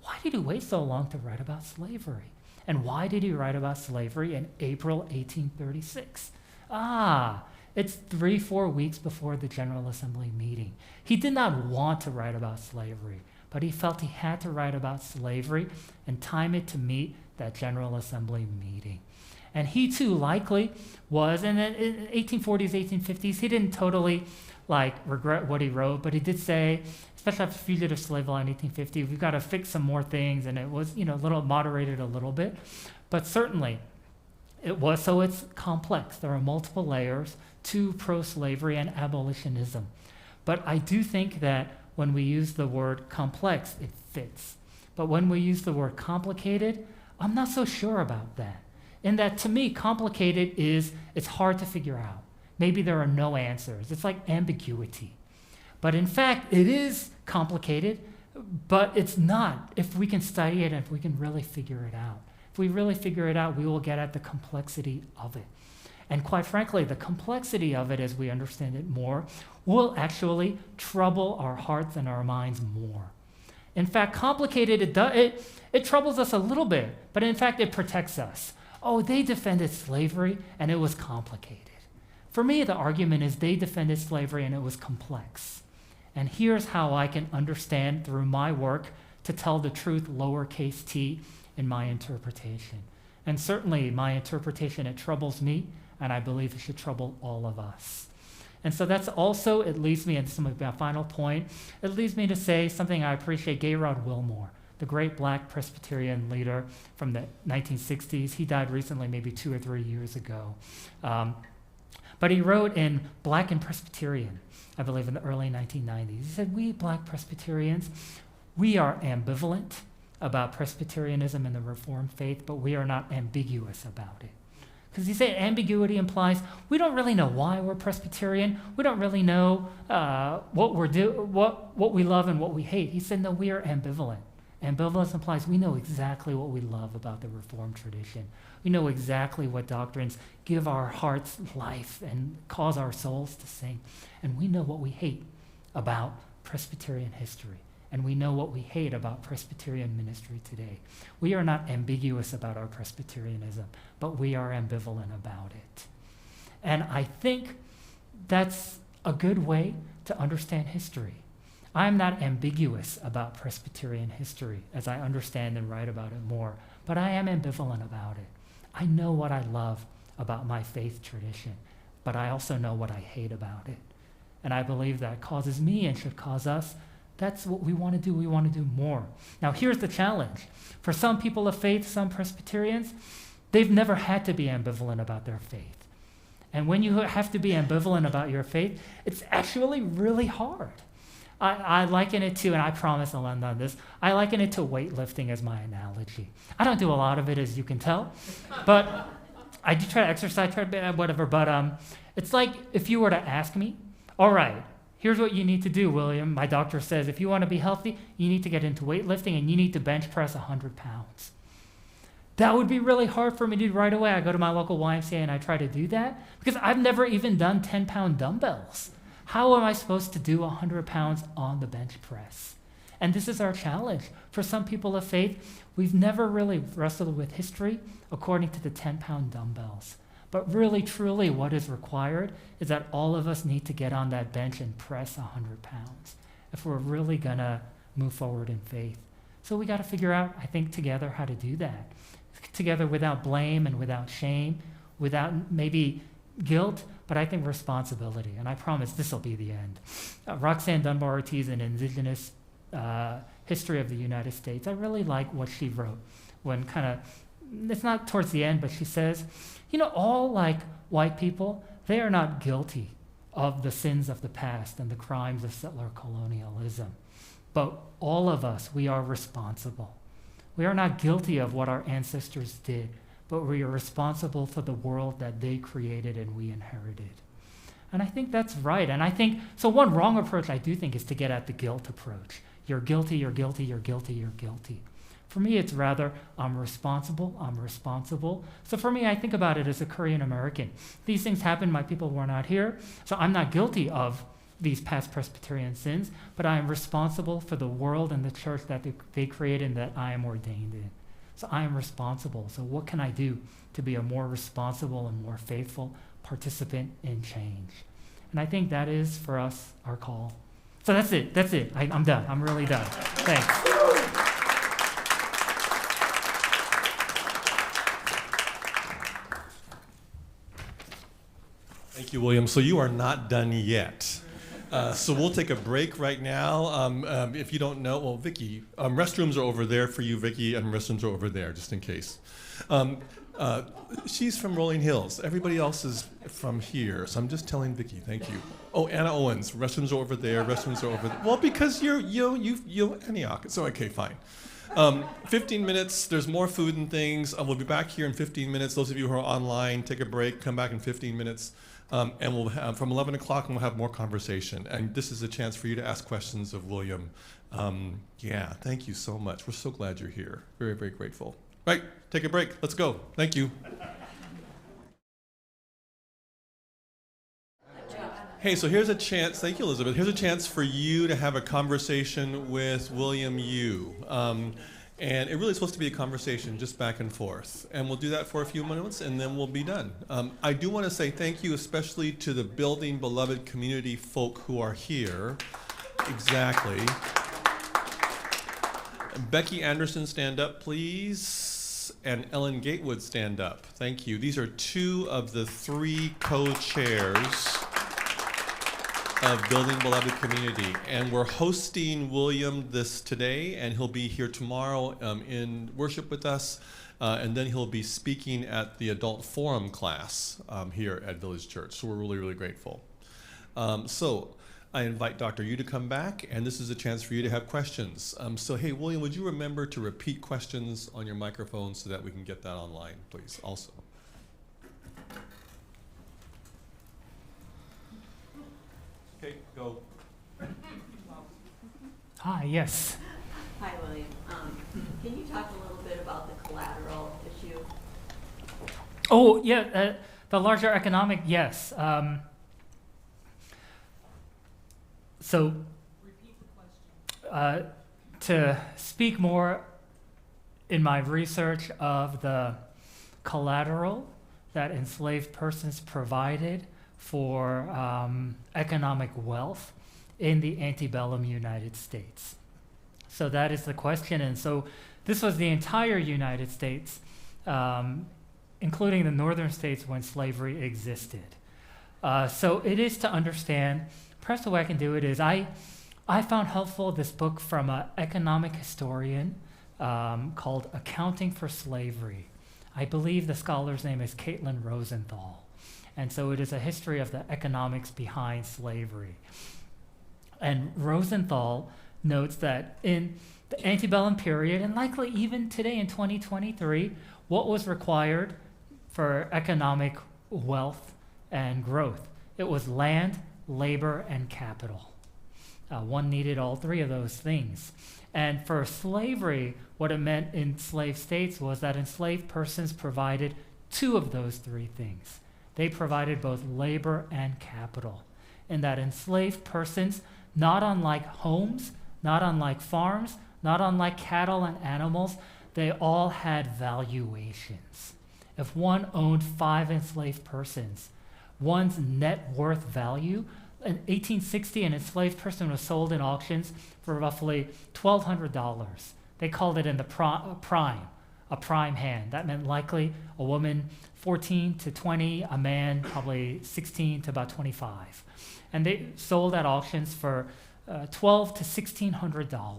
Why did he wait so long to write about slavery? And why did he write about slavery in April 1836? It's 3-4 weeks before the General Assembly meeting. He did not want to write about slavery, but he felt he had to write about slavery and time it to meet that General Assembly meeting. And he too likely was, and in 1840s, 1850s, he didn't totally regret what he wrote, but he did say, especially after Fugitive Slave Law in 1850, we've got to fix some more things, and it was, a little moderated a little bit. But certainly, it was, so it's complex. There are multiple layers to pro-slavery and abolitionism. But I do think that when we use the word complex, it fits. But when we use the word complicated, I'm not so sure about that. In that, to me, complicated it's hard to figure out. Maybe there are no answers. It's like ambiguity. But in fact, it is complicated, but it's not if we can study it and if we can really figure it out. If we really figure it out, we will get at the complexity of it. And quite frankly, the complexity of it, as we understand it more, will actually trouble our hearts and our minds more. In fact, complicated, it troubles us a little bit, but in fact, it protects us. Oh, they defended slavery, and it was complicated. For me, the argument is they defended slavery and it was complex. And here's how I can understand through my work to tell the truth, lowercase t, in my interpretation. And certainly my interpretation, it troubles me, and I believe it should trouble all of us. And so that's also, it leads me, and this is my final point, it leads me to say something I appreciate. Gayrod Wilmore, the great black Presbyterian leader from the 1960s, he died recently, maybe 2 or 3 years ago. But he wrote in Black and Presbyterian, I believe in the early 1990s, he said, we black Presbyterians, we are ambivalent about Presbyterianism and the Reformed faith, but we are not ambiguous about it. Because he said ambiguity implies we don't really know why we're Presbyterian. We don't really know what we love and what we hate. He said, no, we are ambivalent. Ambivalence implies we know exactly what we love about the Reformed tradition. We know exactly what doctrines give our hearts life and cause our souls to sing. And we know what we hate about Presbyterian history. And we know what we hate about Presbyterian ministry today. We are not ambiguous about our Presbyterianism, but we are ambivalent about it. And I think that's a good way to understand history. I'm not ambiguous about Presbyterian history as I understand and write about it more, but I am ambivalent about it. I know what I love about my faith tradition, but I also know what I hate about it. And I believe that causes me and should cause us. That's what we want to do. We want to do more. Now, here's the challenge. For some people of faith, some Presbyterians, they've never had to be ambivalent about their faith. And when you have to be ambivalent about your faith, it's actually really hard. I liken it to, and I promise I'll end on this, I liken it to weightlifting as my analogy. I don't do a lot of it, as you can tell, but I do try to exercise, whatever, but it's like if you were to ask me, all right, here's what you need to do, William. My doctor says if you want to be healthy, you need to get into weightlifting and you need to bench press 100 pounds. That would be really hard for me to do right away. I go to my local YMCA and I try to do that because I've never even done 10-pound dumbbells. How am I supposed to do 100 pounds on the bench press? And this is our challenge. For some people of faith, we've never really wrestled with history according to the 10-pound dumbbells. But really, truly, what is required is that all of us need to get on that bench and press 100 pounds if we're really going to move forward in faith. So we got to figure out, I think, together how to do that. Together without blame and without shame, without maybe guilt, but I think responsibility. And I promise this will be the end. Roxanne Dunbar Ortiz, in Indigenous History of the United States, I really like what she wrote when it's not towards the end, but she says, all like white people, they are not guilty of the sins of the past and the crimes of settler colonialism. But all of us, we are responsible. We are not guilty of what our ancestors did, but we are responsible for the world that they created and we inherited. And I think that's right. And I think, so one wrong approach I do think is to get at the guilt approach. You're guilty, you're guilty, you're guilty, you're guilty. For me, it's rather, I'm responsible. So for me, I think about it as a Korean American. These things happened, my people were not here, so I'm not guilty of these past Presbyterian sins, but I am responsible for the world and the church that they created and that I am ordained in. So I am responsible. So what can I do to be a more responsible and more faithful participant in change? And I think that is, for us, our call. So that's it. I'm done. I'm really done. Thanks. Thank you, William. So you are not done yet. So we'll take a break right now. If you don't know, well, Vicky, restrooms are over there for you, Vicky, and restrooms are over there, just in case. She's from Rolling Hills. Everybody else is from here, so I'm just telling Vicky. Thank you. Oh, Anna Owens, restrooms are over there. Restrooms are over there. Well, because you're Antioch. So okay, fine. 15 minutes. There's more food and things. We'll be back here in 15 minutes. Those of you who are online, take a break. Come back in 15 minutes. And we'll have from 11 o'clock, and we'll have more conversation. And this is a chance for you to ask questions of William. Thank you so much. We're so glad you're here. Very, very grateful. Right, take a break. Let's go. Thank you. Hey, so here's a chance. Thank you, Elizabeth. Here's a chance for you to have a conversation with William Yu. And it really is supposed to be a conversation, just back and forth. And we'll do that for a few minutes, and then we'll be done. I do want to say thank you, especially to the Building Beloved community folk who are here. Exactly. Becky Anderson, stand up, please. And Ellen Gatewood, stand up. Thank you. These are two of the three co-chairs of Building Beloved Community. And we're hosting William this today, and he'll be here tomorrow in worship with us. And then he'll be speaking at the Adult Forum class here at Village Church. So we're really, really grateful. So I invite Dr. Yu to come back, and this is a chance for you to have questions. So hey, William, would you remember to repeat questions on your microphone so that we can get that online, please, also? Okay, go. Hi, yes. Hi, William. Can you talk a little bit about the collateral issue? Oh, yeah, the larger economic, yes. So, repeat the question. To speak more in my research of the collateral that enslaved persons provided for economic wealth in the antebellum United States. So that is the question. And so this was the entire United States, including the northern states when slavery existed. So it is to understand, perhaps the way I can do it is I found helpful this book from an economic historian called Accounting for Slavery. I believe the scholar's name is Caitlin Rosenthal. And so it is a history of the economics behind slavery. And Rosenthal notes that in the antebellum period, and likely even today in 2023, what was required for economic wealth and growth? It was land, labor, and capital. One needed all three of those things. And for slavery, what it meant in slave states was that enslaved persons provided two of those three things. They provided both labor and capital. And that enslaved persons, not unlike homes, not unlike farms, not unlike cattle and animals, they all had valuations. If one owned 5 enslaved persons, one's net worth value, in 1860, an enslaved person was sold in auctions for roughly $1,200. They called it in the prime, a prime hand. That meant likely a woman 14 to 20, a man probably 16 to about 25. And they sold at auctions for $1,200 to $1,600.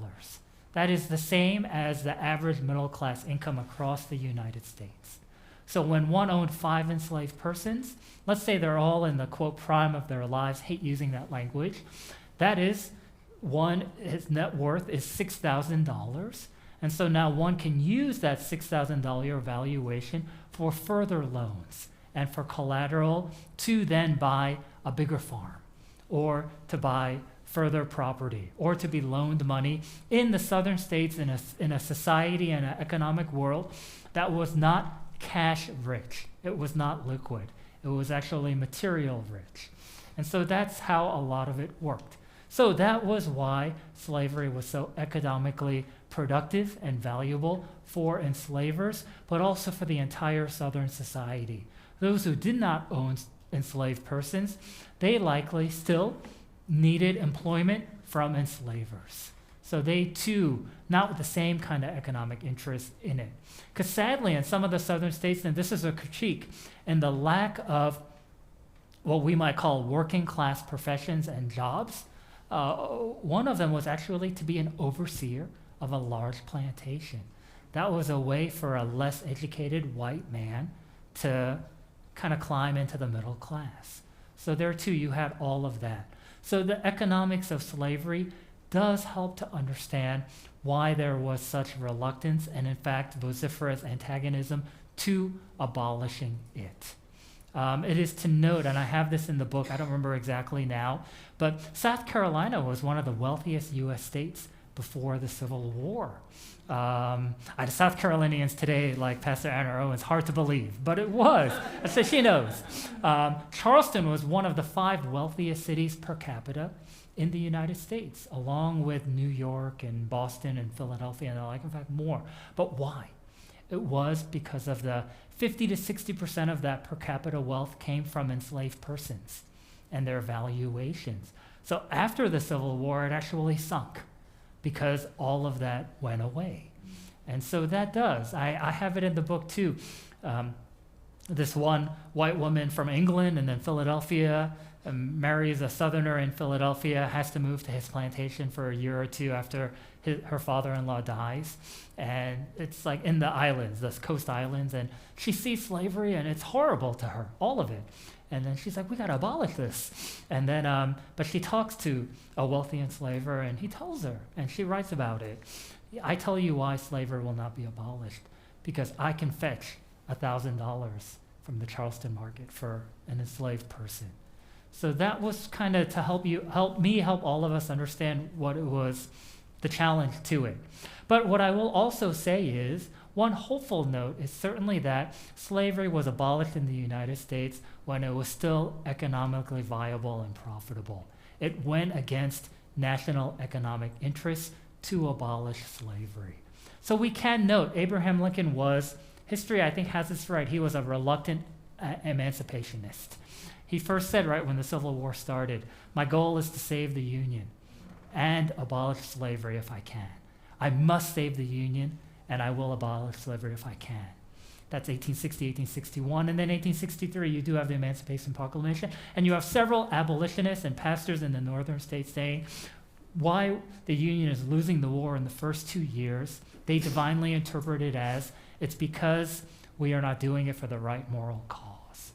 That is the same as the average middle class income across the United States. So when one owned 5 enslaved persons, let's say they're all in the, quote, prime of their lives, hate using that language, that is, his net worth is $6,000. And so now one can use that $6,000 valuation for further loans and for collateral to then buy a bigger farm or to buy further property or to be loaned money in the southern states in a society and an economic world that was not cash rich. It was not liquid. It was actually material rich. And so that's how a lot of it worked. So that was why slavery was so economically productive and valuable for enslavers, but also for the entire Southern society. Those who did not own enslaved persons, they likely still needed employment from enslavers. So they too, not with the same kind of economic interest in it. Because sadly, in some of the southern states, and this is a critique, and the lack of what we might call working class professions and jobs, one of them was actually to be an overseer of a large plantation. That was a way for a less educated white man to kind of climb into the middle class. So there too, you had all of that. So the economics of slavery does help to understand why there was such reluctance and, in fact, vociferous antagonism to abolishing it. It is to note, and I have this in the book, I don't remember exactly now, but South Carolina was one of the wealthiest U.S. states before the Civil War. South Carolinians today, like Pastor Anna Owen, it's hard to believe, but it was. So she knows. Charleston was one of the 5 wealthiest cities per capita in the United States, along with New York and Boston and Philadelphia and the like, in fact, more. But why? It was because of the 50 to 60% of that per capita wealth came from enslaved persons and their valuations. So after the Civil War, it actually sunk because all of that went away. And so that does. I have it in the book too. This one white woman from England and then Philadelphia marries a Southerner in Philadelphia, has to move to his plantation for a year or two after her father-in-law dies. And it's like in the islands, those coast islands, and she sees slavery and it's horrible to her, all of it. And then she's like, we got to abolish this. And then, but she talks to a wealthy enslaver and he tells her, and she writes about it. I tell you why slavery will not be abolished, because I can fetch $1,000 from the Charleston market for an enslaved person. So that was kind of to help all of us understand what it was, the challenge to it. But what I will also say is, one hopeful note is certainly that slavery was abolished in the United States when it was still economically viable and profitable. It went against national economic interests to abolish slavery. So we can note Abraham Lincoln was, history I think has this right, he was a reluctant emancipationist. He first said, right when the Civil War started, my goal is to save the Union and abolish slavery if I can. I must save the Union and I will abolish slavery if I can. That's 1860, 1861. And then 1863, you do have the Emancipation Proclamation. And you have several abolitionists and pastors in the northern states saying why the Union is losing the war in the first 2 years. They divinely interpret it as it's because we are not doing it for the right moral cause.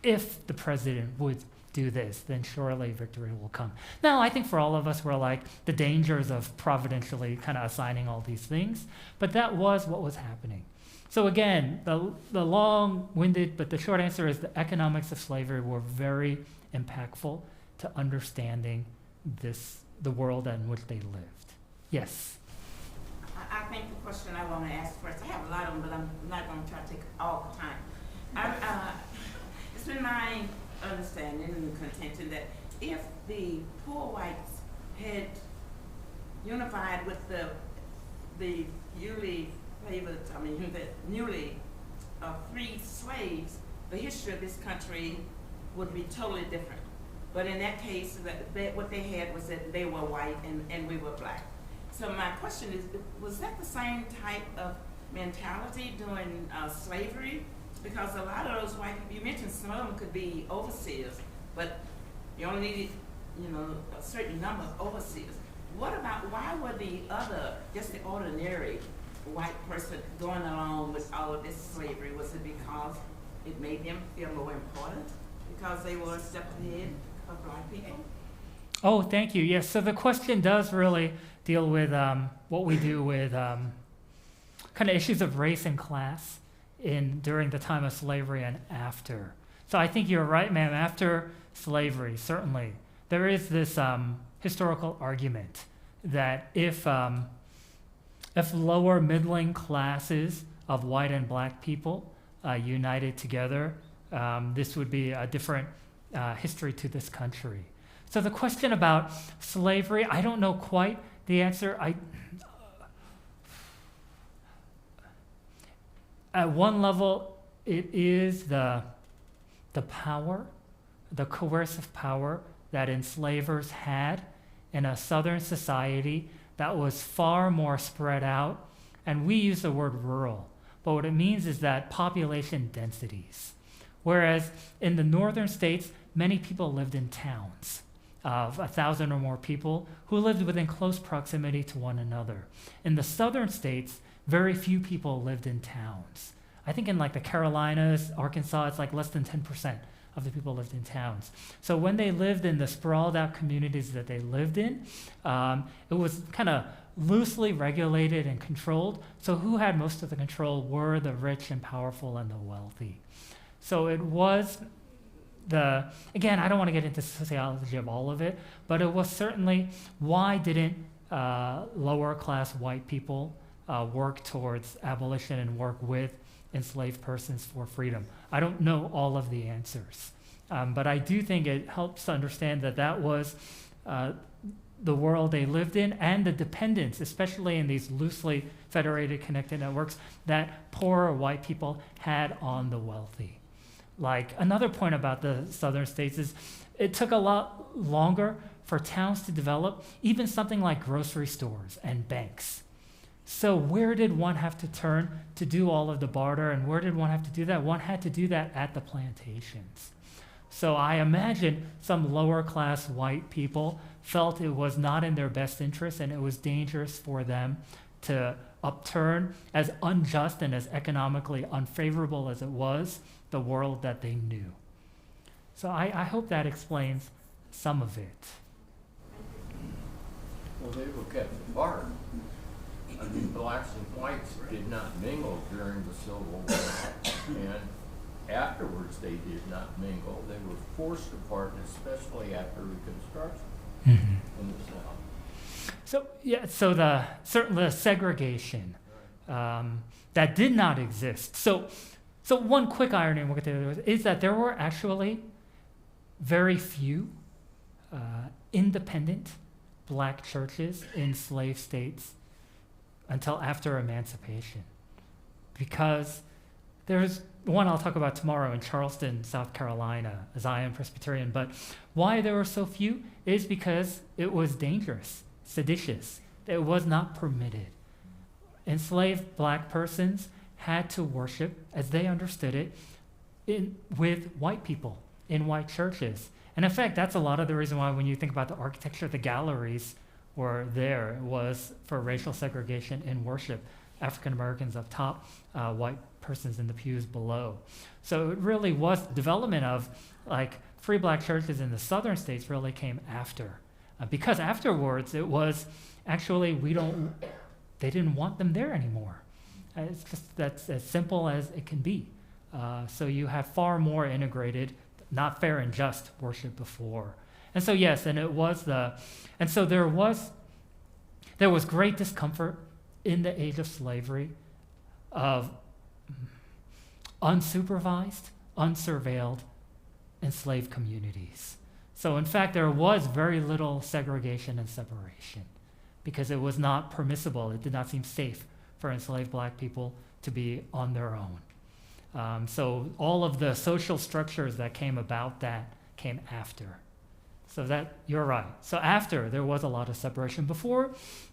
If the president would do this, then surely victory will come. Now, I think for all of us, we're like the dangers of providentially kind of assigning all these things, but that was what was happening. So again, the long-winded, but the short answer is the economics of slavery were very impactful to understanding the world in which they lived. Yes? I think the question I want to ask first, I have a lot of them, but I'm not going to try to take all the time. It's been my understanding and contention that if the poor whites had unified with the newly favored, the newly freed slaves, the history of this country would be totally different. But in that case, what they had was that they were white and we were black. So my question is, was that the same type of mentality during slavery? Because a lot of those white people, you mentioned some of them could be overseers, but you only needed, a certain number of overseers. What about, why were the other, just the ordinary white person going along with all of this slavery? Was it because it made them feel more important? Because they were a step ahead of black people? Oh, thank you. Yes, so the question does really deal with what we do with kind of issues of race and class during the time of slavery and after. So I think you're right, ma'am. After slavery, certainly, there is this historical argument that if lower middling classes of white and black people united together, this would be a different history to this country. So the question about slavery, I don't know quite the answer. At one level, it is the power, the coercive power that enslavers had in a southern society that was far more spread out. And we use the word rural, but what it means is that population densities. Whereas in the northern states, many people lived in towns of 1,000 or more people who lived within close proximity to one another. In the southern states, very few people lived in towns. I think in like the Carolinas, Arkansas, it's like less than 10% of the people lived in towns. So when they lived in the sprawled out communities that they lived in, it was kind of loosely regulated and controlled. So who had most of the control were the rich and powerful and the wealthy. So it was again, I don't want to get into sociology of all of it, but it was certainly, why didn't lower class white people work towards abolition and work with enslaved persons for freedom? I don't know all of the answers, but I do think it helps to understand that was the world they lived in and the dependence, especially in these loosely federated connected networks, that poorer white people had on the wealthy. Like, another point about the southern states is it took a lot longer for towns to develop, even something like grocery stores and banks. So where did one have to turn to do all of the barter, and where did one have to do that? One had to do that at the plantations. So I imagine some lower class white people felt it was not in their best interest and it was dangerous for them to upturn, as unjust and as economically unfavorable as it was, the world that they knew. So I hope that explains some of it. Well, they were kept apart. I mean, blacks and whites did not mingle during the Civil War, and afterwards they did not mingle. They were forced apart, especially after Reconstruction in the South. So yeah, so the segregation that did not exist. So one quick irony, and we'll get to it, is that there were actually very few independent black churches in slave states until after emancipation, because there's one I'll talk about tomorrow in Charleston, South Carolina, Zion Presbyterian. But why there were so few is because it was dangerous, seditious. It was not permitted. Enslaved black persons had to worship, as they understood it, with white people in white churches. And in fact, that's a lot of the reason why when you think about the architecture, the galleries were there was for racial segregation in worship. African Americans up top, white persons in the pews below. So it really was the development of like free black churches in the southern states really came after. Because afterwards it was actually they didn't want them there anymore. It's just that's as simple as it can be. So you have far more integrated, not fair and just worship before. And so yes, and it was so there was great discomfort in the age of slavery of unsupervised, unsurveilled, enslaved communities. So in fact, there was very little segregation and separation because it was not permissible. It did not seem safe for enslaved black people to be on their own. So all of the social structures that came about that came after. So that, you're right. So after, there was a lot of separation. Before,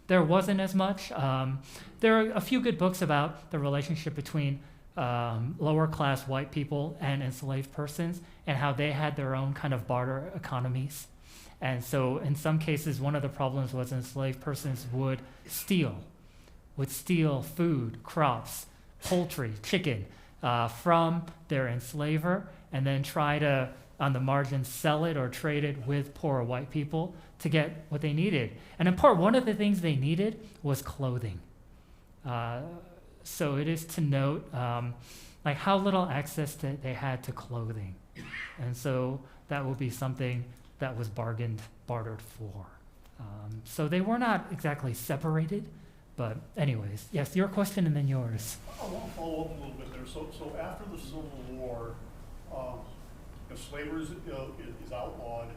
there wasn't as much. There are a few good books about the relationship between lower class white people and enslaved persons and how they had their own kind of barter economies. And so in some cases, one of the problems was enslaved persons would steal food, crops, poultry, chicken from their enslaver and then try to, on the margins, sell it or trade it with poor white people to get what they needed. And in part, one of the things they needed was clothing. So it is to note like how little access they had to clothing. And so that will be something that was bartered for. So they were not exactly separated, but anyways, yes, your question and then yours. I want to follow up a little bit there. So after the Civil War, if slavery is outlawed,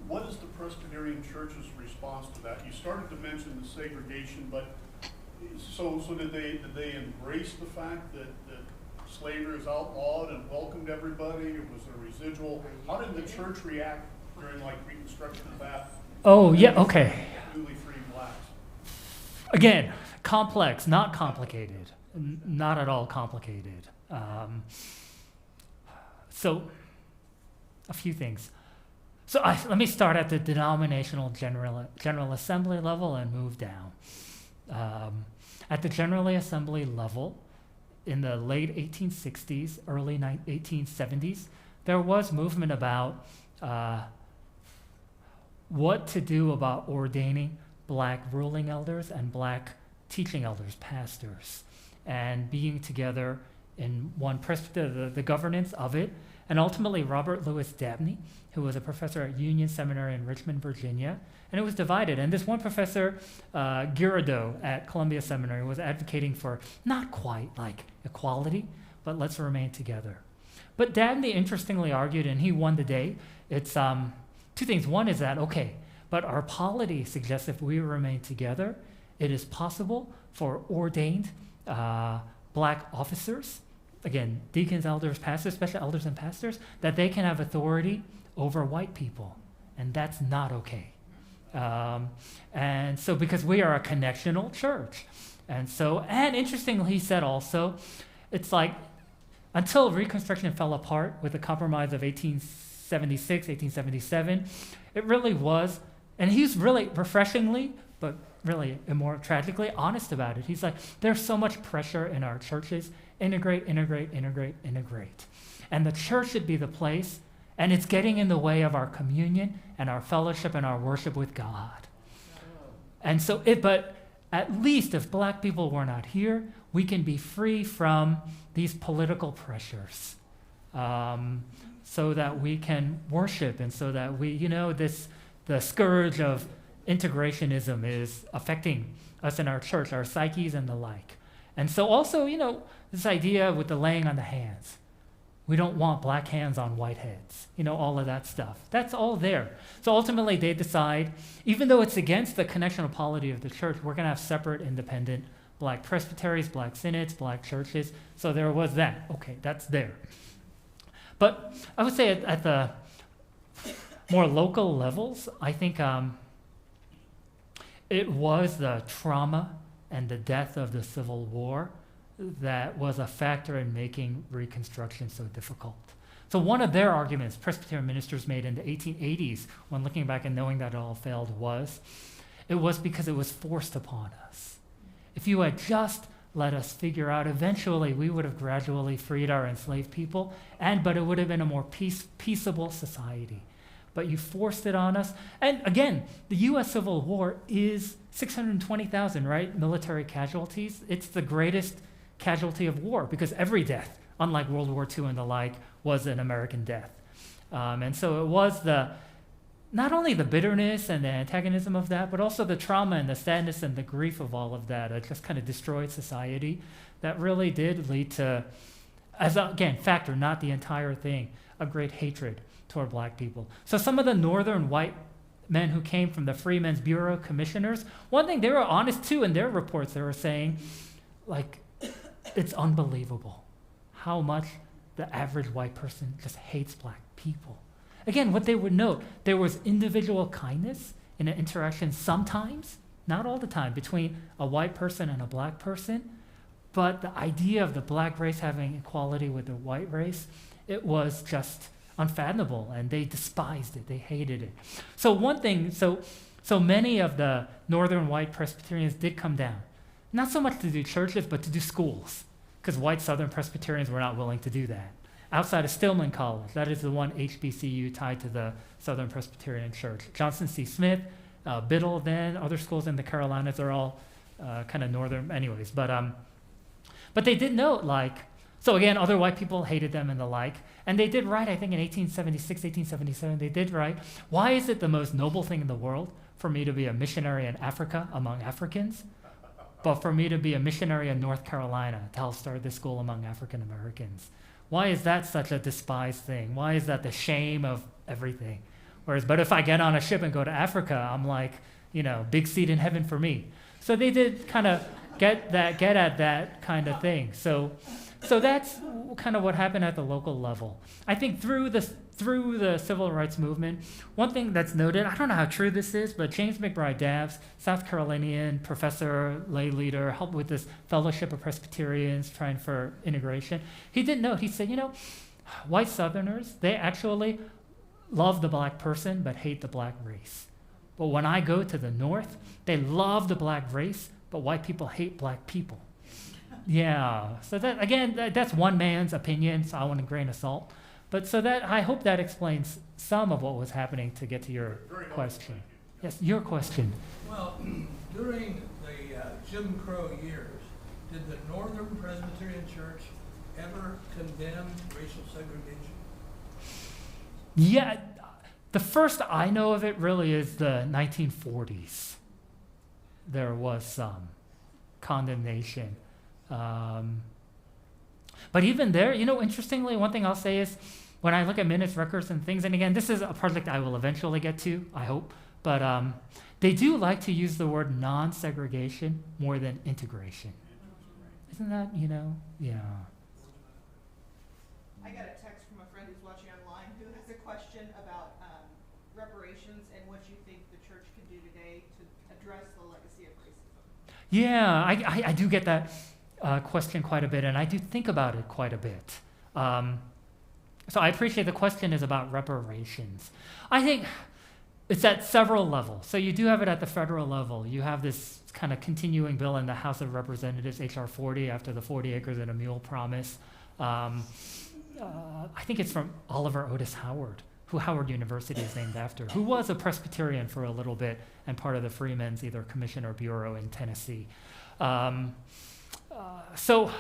what is the Presbyterian Church's response to that? You started to mention the segregation, but so did they embrace the fact that slavery is outlawed and welcomed everybody? Or was there residual? How did the church react during like Reconstruction of that? Oh yeah, okay. Newly freed blacks. Again, complex, not complicated, not at all complicated. So, a few things. So let me start at the denominational General Assembly level and move down. At the General Assembly level, in the late 1860s, early 1870s, there was movement about what to do about ordaining black ruling elders and black teaching elders, pastors, and being together in one the governance of it. And ultimately, Robert Louis Dabney, who was a professor at Union Seminary in Richmond, Virginia, and it was divided. And this one professor, Girardeau at Columbia Seminary, was advocating for not quite like equality, but let's remain together. But Dabney interestingly argued, and he won the day, it's two things. One is that, okay, but But our polity suggests if we remain together, it is possible for ordained black officers, again, deacons, elders, pastors, special elders and pastors, that they can have authority over white people. And that's not okay. And so because we are a connectional church. And interestingly, he said also, it's like until Reconstruction fell apart with the compromise of 1876, 1877, it really was, and he's really refreshingly, but really more tragically honest about it. He's like, there's so much pressure in our churches, integrate. And the church should be the place, and it's getting in the way of our communion and our fellowship and our worship with God. And so but at least if black people were not here, we can be free from these political pressures, so that we can worship, and so that we, the scourge of integrationism is affecting us in our church, our psyches and the like. And so also, this idea with the laying on the hands. We don't want black hands on white heads, all of that stuff. That's all there. So ultimately they decide, even though it's against the connectional polity of the church, we're going to have separate, independent black presbyteries, black synods, black churches. So there was that. Okay, that's there. But I would say at the more local levels, I think it was the trauma and the death of the Civil War that was a factor in making Reconstruction so difficult. So one of their arguments Presbyterian ministers made in the 1880s, when looking back and knowing that it all failed, was because it was forced upon us. If you had just let us figure out, eventually we would have gradually freed our enslaved people, but it would have been a more peaceable society. But you forced it on us. And again, the U.S. Civil War is 620,000, right? Military casualties. It's the greatest casualty of war because every death, unlike World War II and the like, was an American death. And so it was not only the bitterness and the antagonism of that, but also the trauma and the sadness and the grief of all of that. It just kind of destroyed society. That really did lead to, factor, not the entire thing, a great hatred toward black people. So some of the northern white men who came from the Freedmen's Bureau commissioners, one thing they were honest too in their reports, they were saying, it's unbelievable how much the average white person just hates black people. Again, what they would note, there was individual kindness in an interaction sometimes, not all the time, between a white person and a black person, but the idea of the black race having equality with the white race, it was just unfathomable, and they despised it, they hated it. So one thing, so many of the northern white Presbyterians did come down, not so much to do churches, but to do schools, because white Southern Presbyterians were not willing to do that. Outside of Stillman College, that is the one HBCU tied to the Southern Presbyterian Church. Johnson C. Smith, Biddle, then other schools in the Carolinas are all kind of northern, anyways. But they did note, so again, other white people hated them and the like, and they did write, I think in 1876, 1877, they did write, why is it the most noble thing in the world for me to be a missionary in Africa among Africans, but for me to be a missionary in North Carolina to help start this school among African Americans? Why is that such a despised thing? Why is that the shame of everything? But if I get on a ship and go to Africa, I'm like, big seat in heaven for me. So they did kind of get at that kind of thing. So that's kind of what happened at the local level. I think through the civil rights movement, one thing that's noted, I don't know how true this is, but James McBride Dabbs, South Carolinian professor, lay leader, helped with this Fellowship of Presbyterians trying for integration. He did note, he said, white Southerners, they actually love the black person but hate the black race. But when I go to the North, they love the black race, but white people hate black people. Yeah, so that, again, that's one man's opinion, so I want a grain of salt. But I hope that explains some of what was happening to get to your question. Yes, your question. Well, during the Jim Crow years, did the Northern Presbyterian Church ever condemn racial segregation? Yeah, the first I know of it really is the 1940s. There was some condemnation. But even there, interestingly, one thing I'll say is when I look at minutes, records, and things, and again, this is a project I will eventually get to, I hope, But they do like to use the word non-segregation more than integration. Isn't that, yeah. I got a text from a friend who's watching online who has a question about reparations and what you think the church can do today to address the legacy of racism. Yeah, I do get that question quite a bit, and I do think about it quite a bit. So I appreciate the question is about reparations. I think it's at several levels. So you do have it at the federal level. You have this kind of continuing bill in the House of Representatives, H.R. 40, after the 40 acres and a mule promise. I think it's from Oliver Otis Howard, who Howard University is named after, who was a Presbyterian for a little bit and part of the Freemen's either commission or bureau in Tennessee. So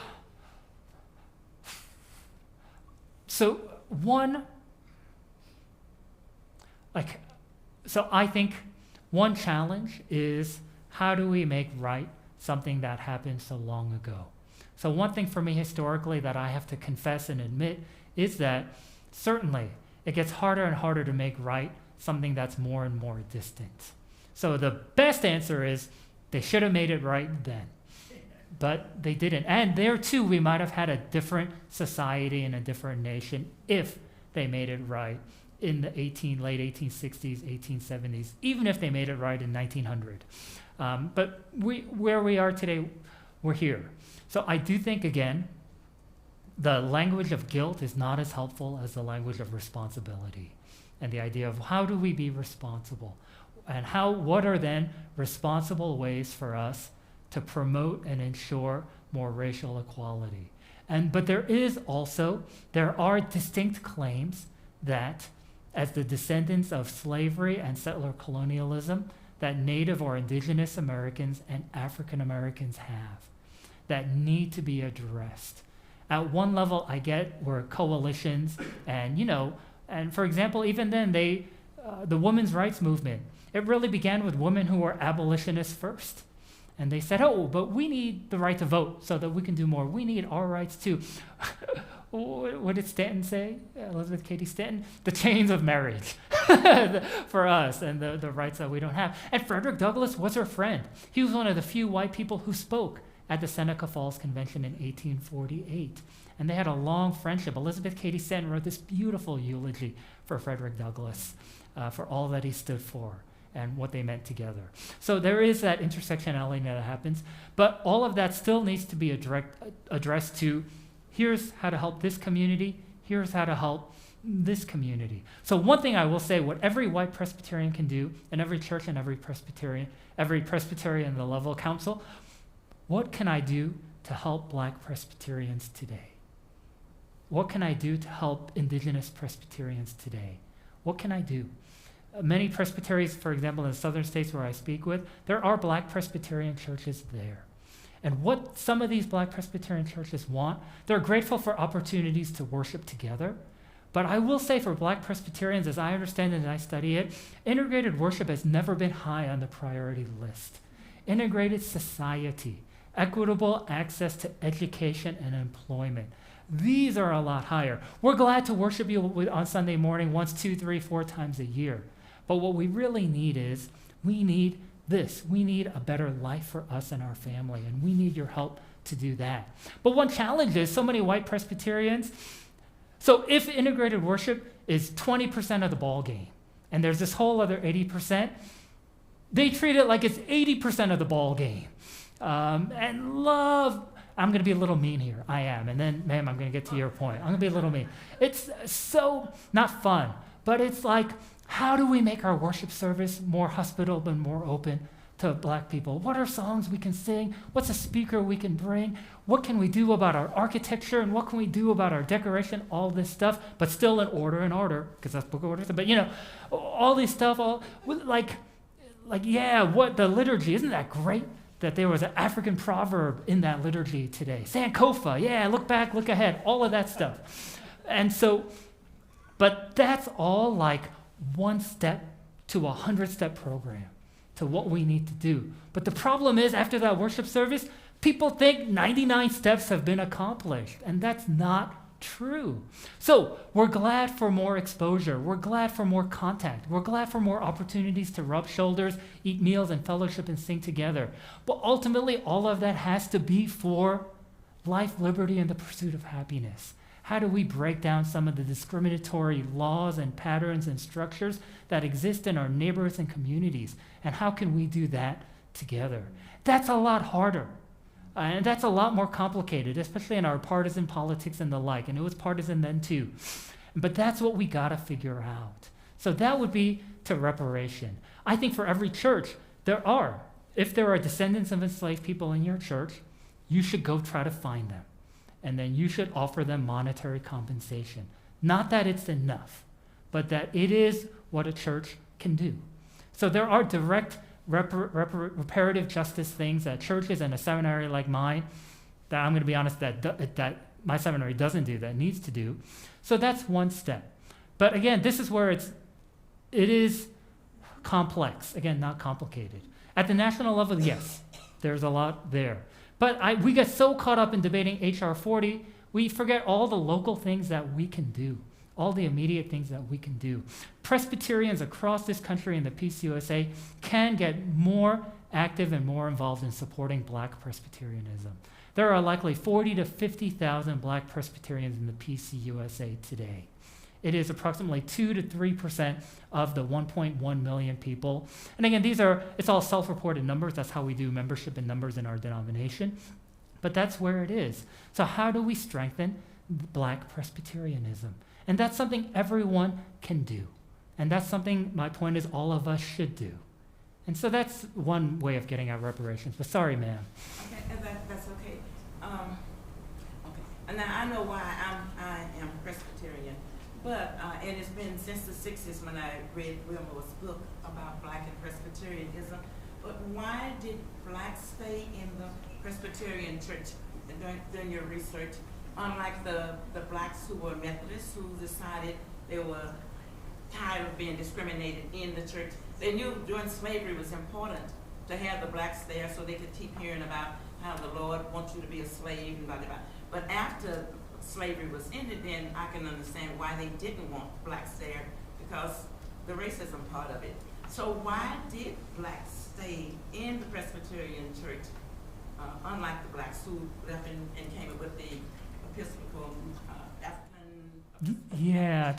I think one challenge is how do we make right something that happened so long ago? So one thing for me historically that I have to confess and admit is that certainly it gets harder and harder to make right something that's more and more distant. So the best answer is they should have made it right then, but they didn't. And there too, we might have had a different society and a different nation if they made it right in the late 1860s, 1870s, even if they made it right in 1900. But where we are today, we're here. So I do think, again, the language of guilt is not as helpful as the language of responsibility and the idea of how do we be responsible and what are then responsible ways for us to promote and ensure more racial equality. But there are distinct claims that as the descendants of slavery and settler colonialism that Native or Indigenous Americans and African Americans have that need to be addressed. At one level, I get we're coalitions, and for example, even then, the women's rights movement, it really began with women who were abolitionists first. And they said, but we need the right to vote so that we can do more. We need our rights too. What did Stanton say? Elizabeth Cady Stanton? The chains of marriage for us and the rights that we don't have. And Frederick Douglass was her friend. He was one of the few white people who spoke at the Seneca Falls Convention in 1848. And they had a long friendship. Elizabeth Cady Stanton wrote this beautiful eulogy for Frederick Douglass for all that he stood for and what they meant together. So there is that intersectionality that happens, but all of that still needs to be addressed to here's how to help this community, here's how to help this community. So one thing I will say, what every white Presbyterian can do, and every church and every Presbyterian in the level council, what can I do to help Black Presbyterians today? What can I do to help Indigenous Presbyterians today? What can I do? Many Presbyterians, for example, in the southern states where I speak with, there are Black Presbyterian churches there. And what some of these Black Presbyterian churches want, they're grateful for opportunities to worship together. But I will say for Black Presbyterians, as I understand it and I study it, integrated worship has never been high on the priority list. Integrated society, equitable access to education and employment. These are a lot higher. We're glad to worship you on Sunday morning once, 2, 3, 4 times a year. But what we really need is, we need this. We need a better life for us and our family, and we need your help to do that. But one challenge is so many white Presbyterians, so if integrated worship is 20% of the ball game, and there's this whole other 80%, they treat it like it's 80% of the ball game. And love, I'm going to be a little mean here. I am. And then, ma'am, I'm going to get to your point. I'm going to be a little mean. It's so not fun, but it's like, how do we make our worship service more hospitable and more open to Black people? What are songs we can sing? What's a speaker we can bring? What can we do about our architecture? And what can we do about our decoration? All this stuff, but still in order, because that's book of orders. But, all this stuff, what the liturgy, isn't that great? That there was an African proverb in that liturgy today. Sankofa, look back, look ahead, all of that stuff. And so, but that's all like one step to a 100-step program to what we need to do. But the problem is, after that worship service, people think 99 steps have been accomplished, and that's not true. So we're glad for more exposure. We're glad for more contact. We're glad for more opportunities to rub shoulders, eat meals, and fellowship and sing together. But ultimately, all of that has to be for life, liberty, and the pursuit of happiness. How do we break down some of the discriminatory laws and patterns and structures that exist in our neighborhoods and communities? And how can we do that together? That's a lot harder. And that's a lot more complicated, especially in our partisan politics and the like. And it was partisan then too. But that's what we got to figure out. So that would be to reparation. I think for every church, if there are descendants of enslaved people in your church, you should go try to find them. And then you should offer them monetary compensation. Not that it's enough, but that it is what a church can do. So there are direct reparative justice things that churches and a seminary like mine, that I'm going to be honest, that my seminary doesn't do, that needs to do. So that's one step. But again, this is where it is complex. Again, not complicated. At the national level, yes, there's a lot there. But we get so caught up in debating H.R. 40, we forget all the local things that we can do, all the immediate things that we can do. Presbyterians across this country and the PCUSA can get more active and more involved in supporting Black Presbyterianism. There are likely 40 to 50,000 Black Presbyterians in the PCUSA today. It is approximately 2 to 3% of the 1.1 million people. And again, it's all self-reported numbers. That's how we do membership and numbers in our denomination. But that's where it is. So how do we strengthen Black Presbyterianism? And that's something everyone can do. And that's something, my point is, all of us should do. And so that's one way of getting at reparations. But sorry, ma'am. Okay, that's okay. Okay. And now I know why I am Presbyterian. But it has been since the 60s when I read Wilmore's book about Black and Presbyterianism. But why did Blacks stay in the Presbyterian Church during your research, unlike the Blacks who were Methodists, who decided they were tired of being discriminated in the church? They knew during slavery it was important to have the Blacks there so they could keep hearing about how the Lord wants you to be a slave and blah, blah, blah. But after slavery was ended, then I can understand why they didn't want Blacks there, because the racism part of it. So why did Blacks stay in the Presbyterian Church, unlike the Blacks who left and came up with the Episcopal African? Yeah,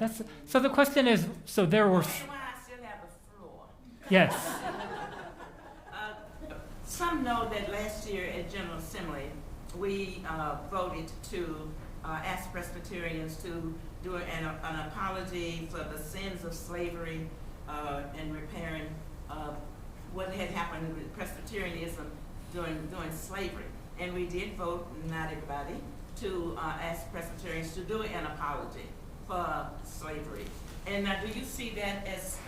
so the question is, so there were. That's why I still have the floor. Yes. Some know that last year at General Assembly, we voted to ask Presbyterians to do an apology for the sins of slavery and repairing what had happened with Presbyterianism during slavery. And we did vote, not everybody, to ask Presbyterians to do an apology for slavery. And now, do you see that as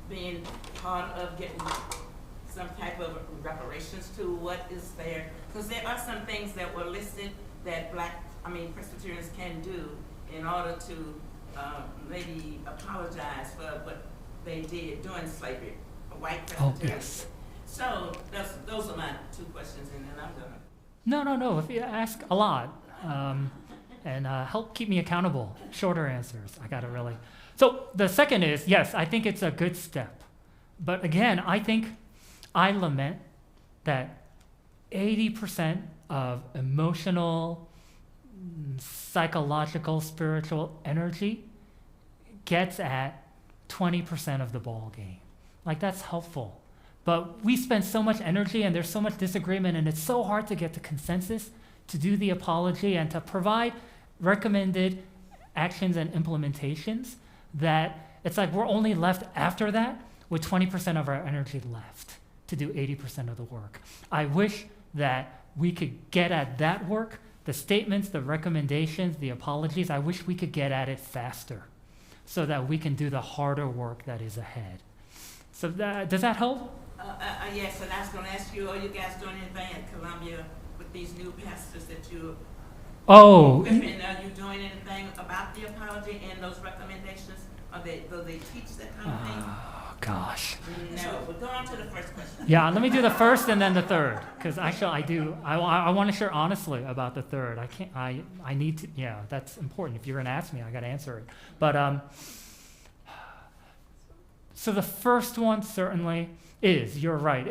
being part of getting some type of reparations to what is there? Because there are some things that were listed that Presbyterians can do in order to maybe apologize for what they did during slavery, white Presbyterians. Oh, yes. So those are my two questions, and then I'm done. No. If you ask a lot, and help keep me accountable. Shorter answers. I got to really. So the second is, yes, I think it's a good step. But again, I lament that 80% of emotional, psychological, spiritual energy gets at 20% of the ball game. Like, that's helpful. But we spend so much energy and there's so much disagreement, and it's so hard to get to consensus, to do the apology and to provide recommended actions and implementations, that it's like we're only left after that with 20% of our energy left to do 80% of the work. I wish that we could get at that work, the statements, the recommendations, the apologies. I wish we could get at it faster so that we can do the harder work that is ahead. So does that help? Yes, and I was going to ask you, are you guys doing anything at Columbia with these new pastors that you equipping? Are you doing anything about the apology and those recommendations? Do they teach that kind of thing? gosh. No, but go on to the first question. Yeah, let me do the first and then the third, because actually I want to share honestly about the third. I need to, yeah, that's important. If you're going to ask me, I got to answer it. But, so the first one certainly is, you're right,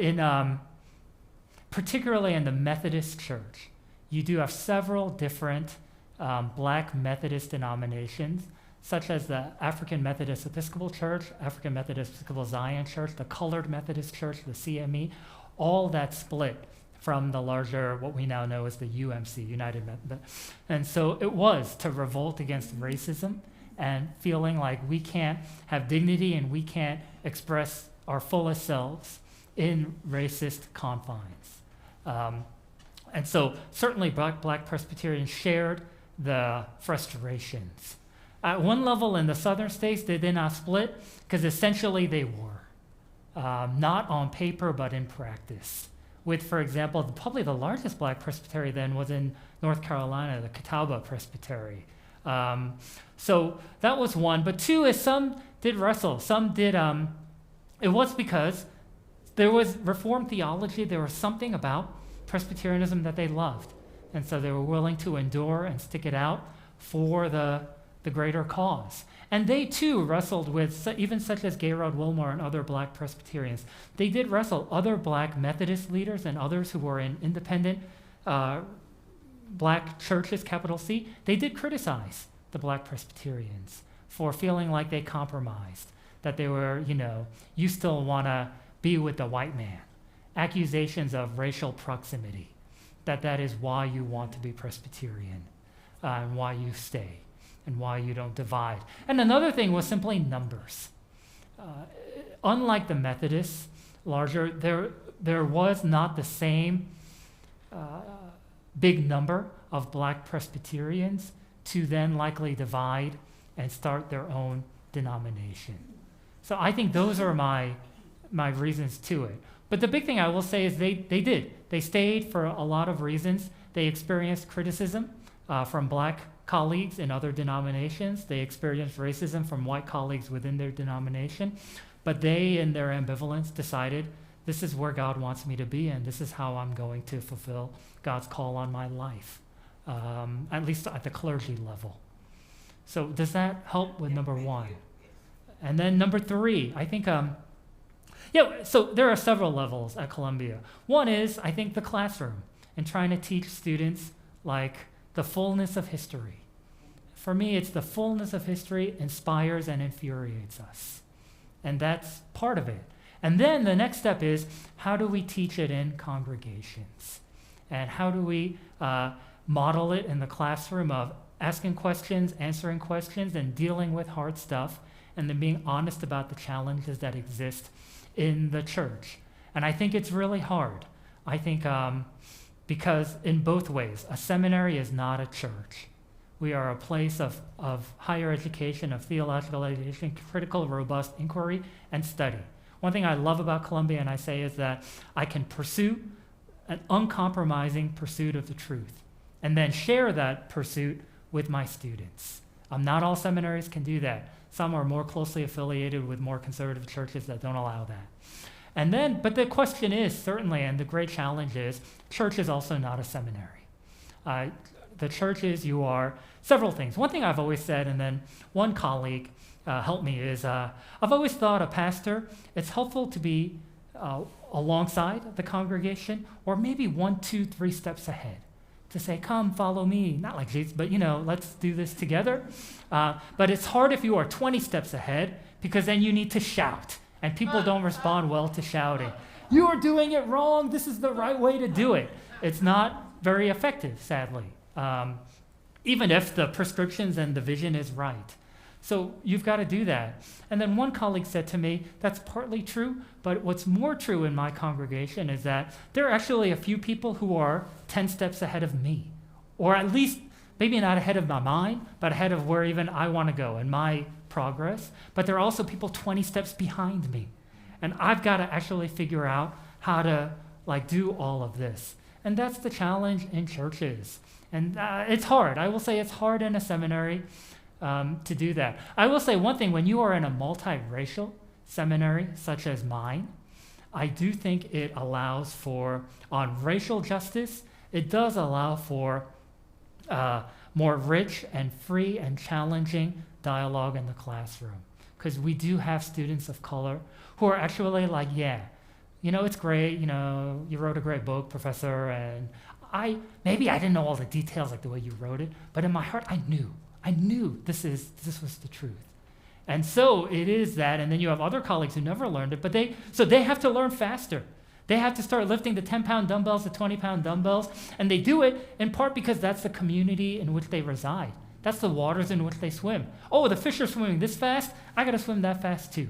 particularly in the Methodist Church, you do have several different Black Methodist denominations, such as the African Methodist Episcopal Church, African Methodist Episcopal Zion Church, the Colored Methodist Church, the CME, all that split from the larger, what we now know as the UMC, United Methodist. And so it was to revolt against racism and feeling like we can't have dignity and we can't express our fullest selves in racist confines. And so certainly Black Presbyterians shared the frustrations. At one level in the southern states, they did not split because essentially they were, not on paper but in practice. With, for example, probably the largest Black presbytery then was in North Carolina, the Catawba Presbytery. So that was one. But two is some did wrestle. Some did, it was because there was Reformed theology. There was something about Presbyterianism that they loved. And so they were willing to endure and stick it out for the greater cause. And they too wrestled with, even such as Gaylord Wilmore and other Black Presbyterians, they did wrestle other Black Methodist leaders and others who were in independent Black churches, capital C. They did criticize the Black Presbyterians for feeling like they compromised, that they were, you still want to be with the white man. Accusations of racial proximity, that is why you want to be Presbyterian and why you stay and why you don't divide. And another thing was simply numbers. Unlike the Methodists, larger, there was not the same big number of Black Presbyterians to then likely divide and start their own denomination. So I think those are my reasons to it. But the big thing I will say is they did. They stayed for a lot of reasons. They experienced criticism from Black colleagues in other denominations. They experienced racism from white colleagues within their denomination. But they, in their ambivalence, decided, this is where God wants me to be, and this is how I'm going to fulfill God's call on my life, at least at the clergy level. So does that help with number one? And then number three, I think, so there are several levels at Columbia. One is, I think, the classroom and trying to teach students like the fullness of history. For me, it's the fullness of history inspires and infuriates us. And that's part of it. And then the next step is, how do we teach it in congregations? And how do we model it in the classroom of asking questions, answering questions, and dealing with hard stuff, and then being honest about the challenges that exist in the church. And I think it's really hard. I think because in both ways, a seminary is not a church. We are a place of higher education, of theological education, critical, robust inquiry, and study. One thing I love about Columbia, and I say, is that I can pursue an uncompromising pursuit of the truth, and then share that pursuit with my students. Not all seminaries can do that. Some are more closely affiliated with more conservative churches that don't allow that. And then, but the question is, certainly, and the great challenge is, church is also not a seminary. The church is, you are several things. One thing I've always said, and then one colleague helped me, is I've always thought a pastor, it's helpful to be alongside the congregation, or maybe 1, 2, 3 steps ahead. To say, come, follow me, not like Jesus, but let's do this together. But it's hard if you are 20 steps ahead, because then you need to shout, and people don't respond well to shouting. You are doing it wrong, this is the right way to do it. It's not very effective, sadly, even if the prescriptions and the vision is right. So you've got to do that. And then one colleague said to me, that's partly true, but what's more true in my congregation is that there are actually a few people who are 10 steps ahead of me, or at least maybe not ahead of my mind, but ahead of where even I want to go in my progress. But there are also people 20 steps behind me. And I've got to actually figure out how to do all of this. And that's the challenge in churches. And it's hard. I will say it's hard in a seminary to do that. I will say one thing, when you are in a multiracial seminary, such as mine, I do think it allows for, on racial justice, it does allow for more rich and free and challenging dialogue in the classroom. Because we do have students of color who are actually like, yeah, it's great, you wrote a great book, professor, and maybe I didn't know all the details like the way you wrote it, but in my heart I knew this was the truth. And so it is that, and then you have other colleagues who never learned it, but they have to learn faster. They have to start lifting the 10-pound dumbbells, the 20-pound dumbbells, and they do it in part because that's the community in which they reside. That's the waters in which they swim. Oh, the fish are swimming this fast, I gotta swim that fast too.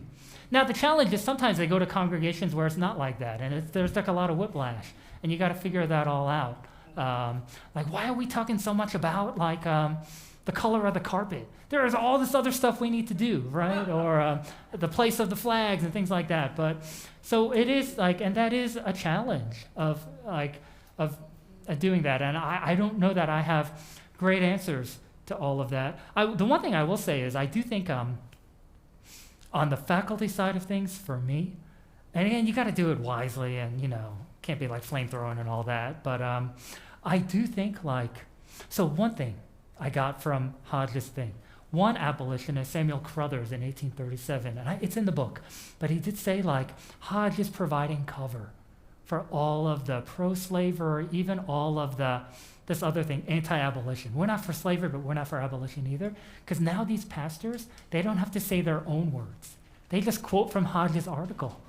Now the challenge is sometimes they go to congregations where it's not like that, and there's like a lot of whiplash, and you gotta figure that all out. Like, why are we talking so much about like the color of the carpet? There is all this other stuff we need to do, right? Or the place of the flags and things like that. But so it is like, and that is a challenge of doing that. And I don't know that I have great answers to all of that. The one thing I will say is I do think on the faculty side of things, for me, and again, you got to do it wisely, and can't be like flamethrowing and all that. But I do think so one thing I got from Hodges' thing. One abolitionist, Samuel Crothers, in 1837, and it's in the book, but he did say Hodge is providing cover for all of the pro-slavery, even all of this other thing, anti-abolition. We're not for slavery, but we're not for abolition either, because now these pastors, they don't have to say their own words. They just quote from Hodges' article,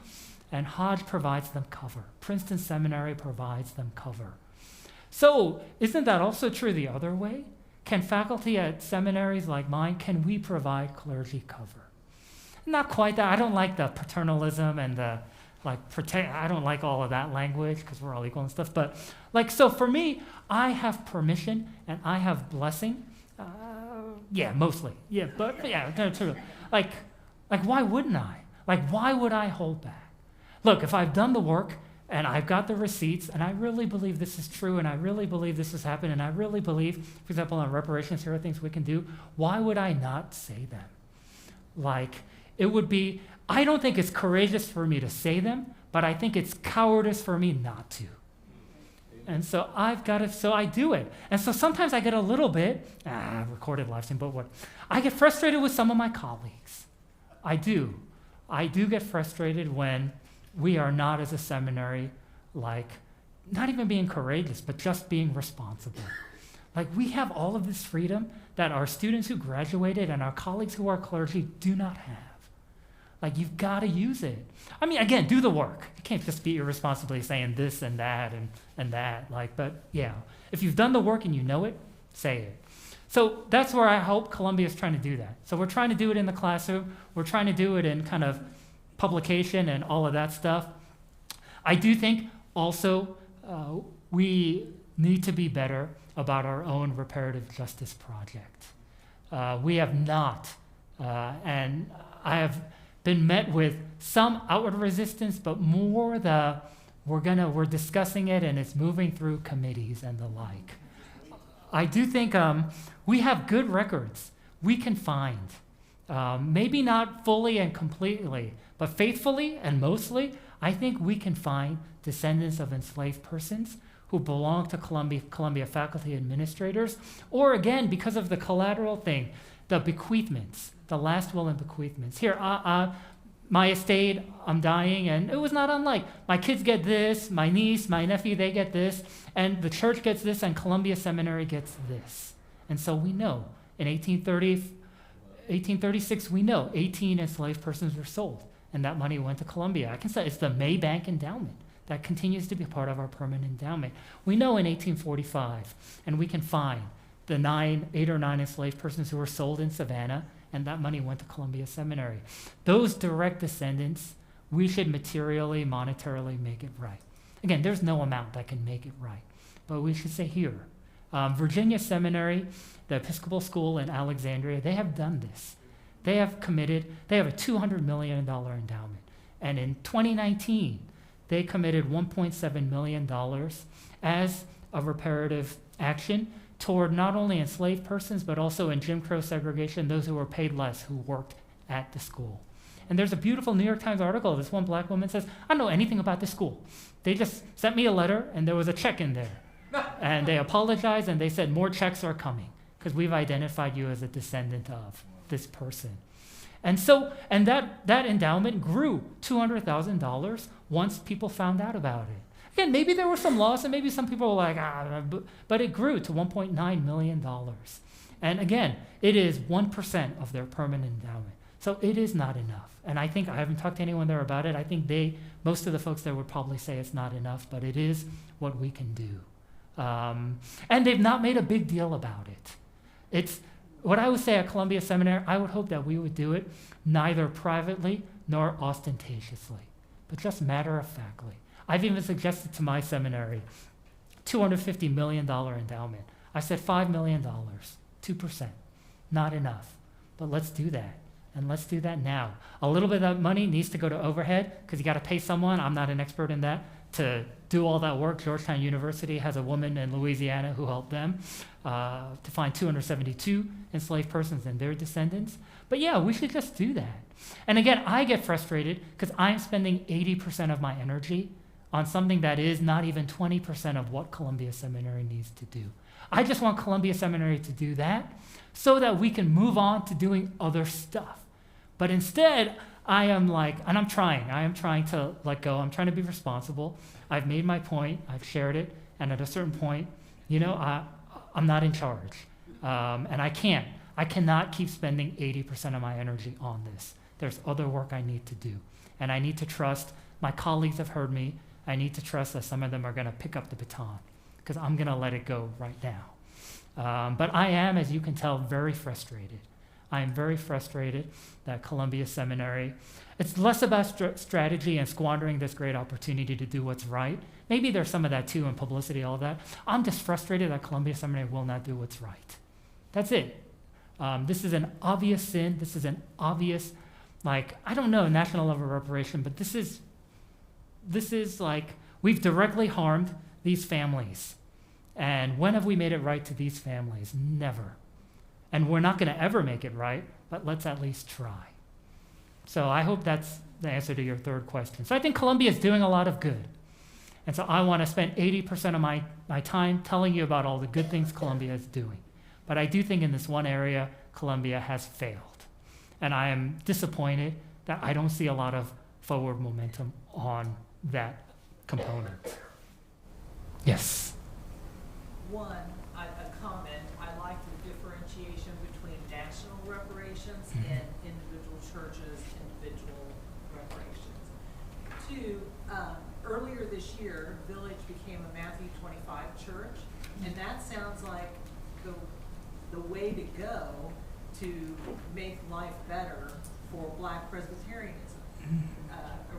and Hodge provides them cover. Princeton Seminary provides them cover. So isn't that also true the other way? Can faculty at seminaries like mine, can we provide clergy cover? Not quite that. I don't like the paternalism and the I don't like all of that language because we're all equal and stuff. But so for me, I have permission and I have blessing. Yeah, mostly. Yeah, but yeah, true. Why wouldn't I? Why would I hold back? Look, if I've done the work and I've got the receipts, and I really believe this is true, and I really believe this has happened, and I really believe, for example, on reparations, here are things we can do, why would I not say them? It would be, I don't think it's courageous for me to say them, but I think it's cowardice for me not to. And so so I do it. And so sometimes I get a little bit, recorded live stream, but what? I get frustrated with some of my colleagues. I do. I do get frustrated when we are not, as a seminary, not even being courageous, but just being responsible. We have all of this freedom that our students who graduated and our colleagues who are clergy do not have. You've got to use it. I mean, again, do the work. You can't just be irresponsibly saying this and that and that. But yeah, if you've done the work and you know it, say it. So that's where I hope Columbia is trying to do that. So we're trying to do it in the classroom. We're trying to do it in kind of publication and all of that stuff. I do think also we need to be better about our own reparative justice project. We have not, and I have been met with some outward resistance, but more we're discussing it and it's moving through committees and the like. I do think we have good records we can find. Maybe not fully and completely, but faithfully and mostly, I think we can find descendants of enslaved persons who belong to Columbia faculty administrators, or again, because of the collateral thing, the bequeathments, the last will and bequeathments. Here, my estate, I'm dying, and it was not unlike, my kids get this, my niece, my nephew, they get this, and the church gets this, and Columbia Seminary gets this. And so we know, in 1836, we know 18 enslaved persons were sold, and that money went to Columbia. I can say it's the May Bank Endowment. That continues to be part of our permanent endowment. We know in 1845, and we can find the 8 or 9 enslaved persons who were sold in Savannah, and that money went to Columbia Seminary. Those direct descendants, we should materially, monetarily make it right. Again, there's no amount that can make it right, but we should say here. Virginia Seminary, the Episcopal School in Alexandria, they have done this. They have a $200 million endowment. And in 2019, they committed $1.7 million as a reparative action toward not only enslaved persons, but also in Jim Crow segregation, those who were paid less who worked at the school. And there's a beautiful New York Times article. This one black woman says, I don't know anything about this school. They just sent me a letter, and there was a check in there. And they apologized, and they said, more checks are coming because we've identified you as a descendant of this person. And that endowment grew $200,000 once people found out about it. Again, maybe there were some loss, and maybe some people were like, but it grew to $1.9 million. And again, it is 1% of their permanent endowment. So it is not enough. And I haven't talked to anyone there about it. I think most of the folks there would probably say it's not enough, but it is what we can do. And they've not made a big deal about it. It's what I would say at Columbia Seminary. I would hope that we would do it neither privately nor ostentatiously, but just matter-of-factly. I've even suggested to my seminary $250 million endowment. I said $5 million, 2%, not enough, but let's do that. And let's do that now. A little bit of that money needs to go to overhead because you got to pay someone. I'm not an expert in that. To do all that work, Georgetown University has a woman in Louisiana who helped them to find 272 enslaved persons and their descendants. But yeah, we should just do that. And again, I get frustrated because I'm spending 80% of my energy on something that is not even 20% of what Columbia Seminary needs to do. I just want Columbia Seminary to do that so that we can move on to doing other stuff. But instead, I am trying to let go. I'm trying to be responsible. I've made my point. I've shared it. And at a certain point, I'm not in charge. And I cannot keep spending 80% of my energy on this. There's other work I need to do. And I need to trust my colleagues have heard me. I need to trust that some of them are going to pick up the baton because I'm going to let it go right now. But I am, as you can tell, very frustrated. I am very frustrated that Columbia Seminary, it's less about strategy and squandering this great opportunity to do what's right. Maybe there's some of that too, and publicity, all that. I'm just frustrated that Columbia Seminary will not do what's right. That's it. This is an obvious sin. This is an obvious, I don't know, national level reparation, but this is we've directly harmed these families. And when have we made it right to these families? Never. And we're not going to ever make it right, but let's at least try. So I hope that's the answer to your third question. So I think Columbia is doing a lot of good. And so I want to spend 80% of my time telling you about all the good things Columbia is doing. But I do think in this one area, Columbia has failed. And I am disappointed that I don't see a lot of forward momentum on that component. Yes? One, a comment, I like the differentiation between national reparations and individual churches, individual reparations. Two, earlier this year, Village became a Matthew 25 church, and that sounds like the way to go to make life better for Black Presbyterianism,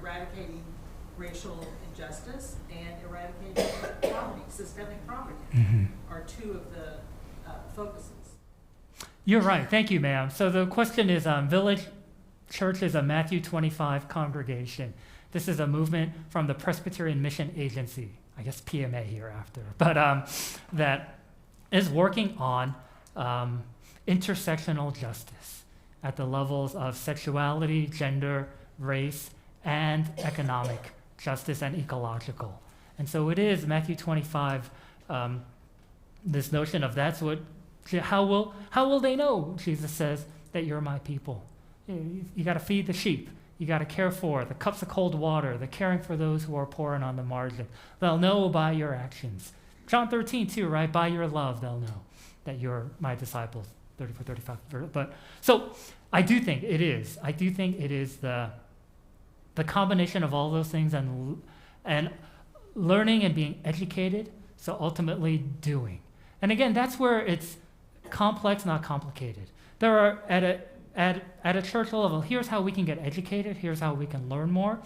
eradicating racial injustice and eradicating poverty, systemic poverty, are two of the focuses. You're right. Thank you, ma'am. So the question is, Village Church is a Matthew 25 congregation. This is a movement from the Presbyterian Mission Agency, I guess PMA hereafter, but that is working on intersectional justice at the levels of sexuality, gender, race, and economic justice and ecological. And so it is Matthew 25, this notion of how will they know, Jesus says, that you're my people? You got to feed the sheep. You got to care for the cups of cold water, the caring for those who are poor and on the margin. They'll know by your actions. John 13 too, right? By your love, they'll know that you're my disciples. 34, 35. But so I do think it is. I do think it is the combination of all those things and learning and being educated. So ultimately doing. And again, that's where it's complex, not complicated. There are at a church level, here's how we can get educated, here's how we can learn more.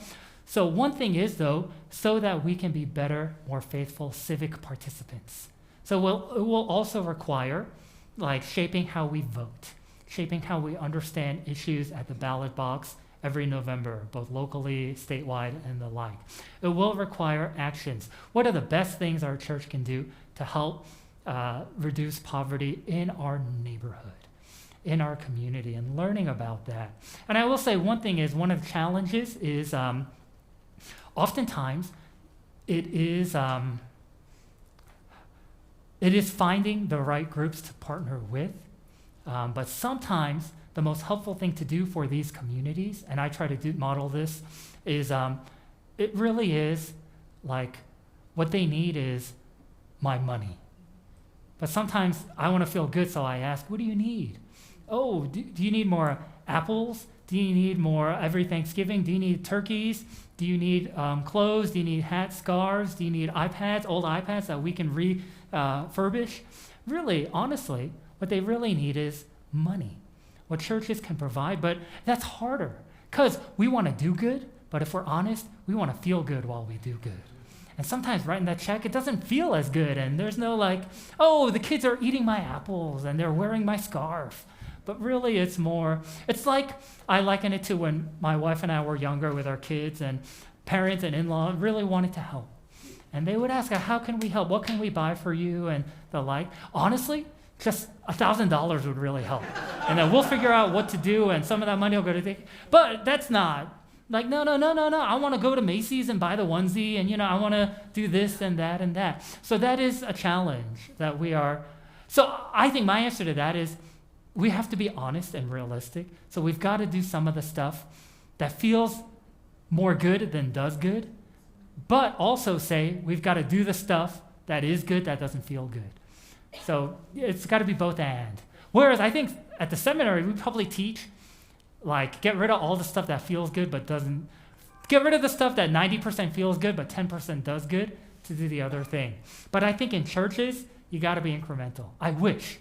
So one thing is, though, so that we can be better, more faithful civic participants. So it will also require shaping how we vote, shaping how we understand issues at the ballot box every November, both locally, statewide, and the like. It will require actions. What are the best things our church can do to help reduce poverty in our neighborhood? in our community and learning about that. And I will say one thing is, one of the challenges is oftentimes it is finding the right groups to partner with. But sometimes the most helpful thing to do for these communities, and I try to model this, is it really is like what they need is my money. But sometimes I want to feel good, so I ask, what do you need? Oh, do you need more apples? Do you need more every Thanksgiving? Do you need turkeys? Do you need clothes? Do you need hats, scarves? Do you need iPads, old iPads that we can refurbish? Really, honestly, what they really need is money. What churches can provide, but that's harder because we want to do good, but if we're honest, we want to feel good while we do good. And sometimes writing that check, it doesn't feel as good, and there's no like, oh, the kids are eating my apples and they're wearing my scarf. But really, it's like I liken it to when my wife and I were younger with our kids, and parents and in-laws really wanted to help. And they would ask, how can we help? What can we buy for you? And the like. Honestly, just $1,000 would really help. And then we'll figure out what to do, and some of that money will go to the, but that's not, like, no. I want to go to Macy's and buy the onesie, and, I want to do this and that and that. So that is a challenge that we are. So I think my answer to that is we have to be honest and realistic. So we've got to do some of the stuff that feels more good than does good, but also say we've got to do the stuff that is good that doesn't feel good. So it's got to be both and. Whereas I think at the seminary, we probably teach, like, get rid of all the stuff that feels good but doesn't, get rid of the stuff that 90% feels good but 10% does good to do the other thing. But I think in churches, you got to be incremental. I wish,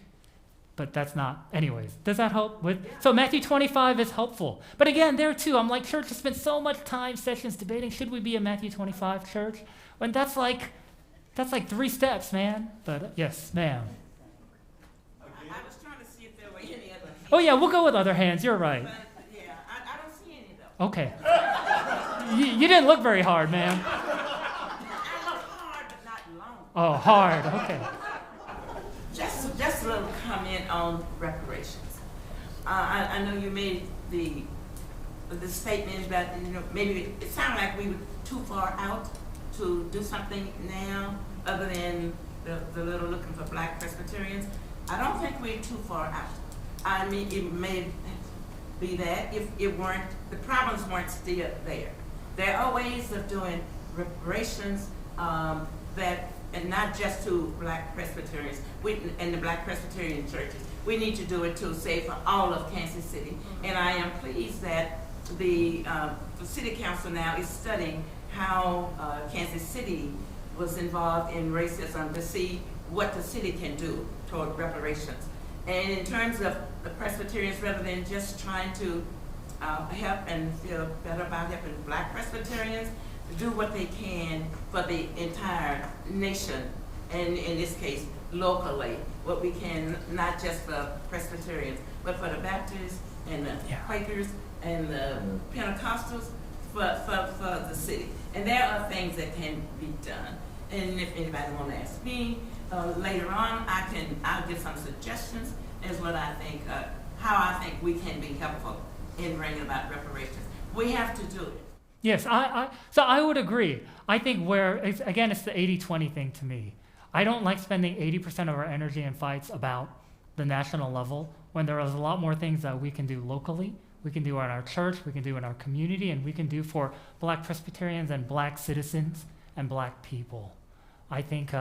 but that's not. Anyways, does that help? So Matthew 25 is helpful. But again, there too, I'm like, church has spent so much time, sessions debating, should we be a Matthew 25 church? When that's like 3 steps, man. But yes, ma'am. I was trying to see if there were any other. Oh yeah, we'll go with other hands. You're right. But, yeah, I don't see any though. Okay. You didn't look very hard, ma'am. I look hard, but not long. Oh, hard. Okay. Just a little comment on reparations. I know you made the statement that maybe it sounded like we were too far out to do something now, other than the little looking for Black Presbyterians. I don't think we're too far out. I mean, it may be that if it weren't, the problems weren't still there. There are ways of doing reparations and not just to Black Presbyterians and the Black Presbyterian churches. We need to do it too, say, for all of Kansas City. And I am pleased that the City Council now is studying how Kansas City was involved in racism to see what the city can do toward reparations. And in terms of the Presbyterians, rather than just trying to help and feel better about helping Black Presbyterians, do what they can for the entire nation, and in this case, locally, what we can, not just for Presbyterians, but for the Baptists and the Quakers and the Pentecostals, for the city. And there are things that can be done. And if anybody want to ask me later on, I'll give some suggestions as what I think, how I think we can be helpful in bringing about reparations. We have to do it. Yes, so I would agree. I think it's the 80-20 thing to me. I don't like spending 80% of our energy in fights about the national level when there is a lot more things that we can do locally. We can do in our church, we can do in our community, and we can do for Black Presbyterians and Black citizens and Black people. I think,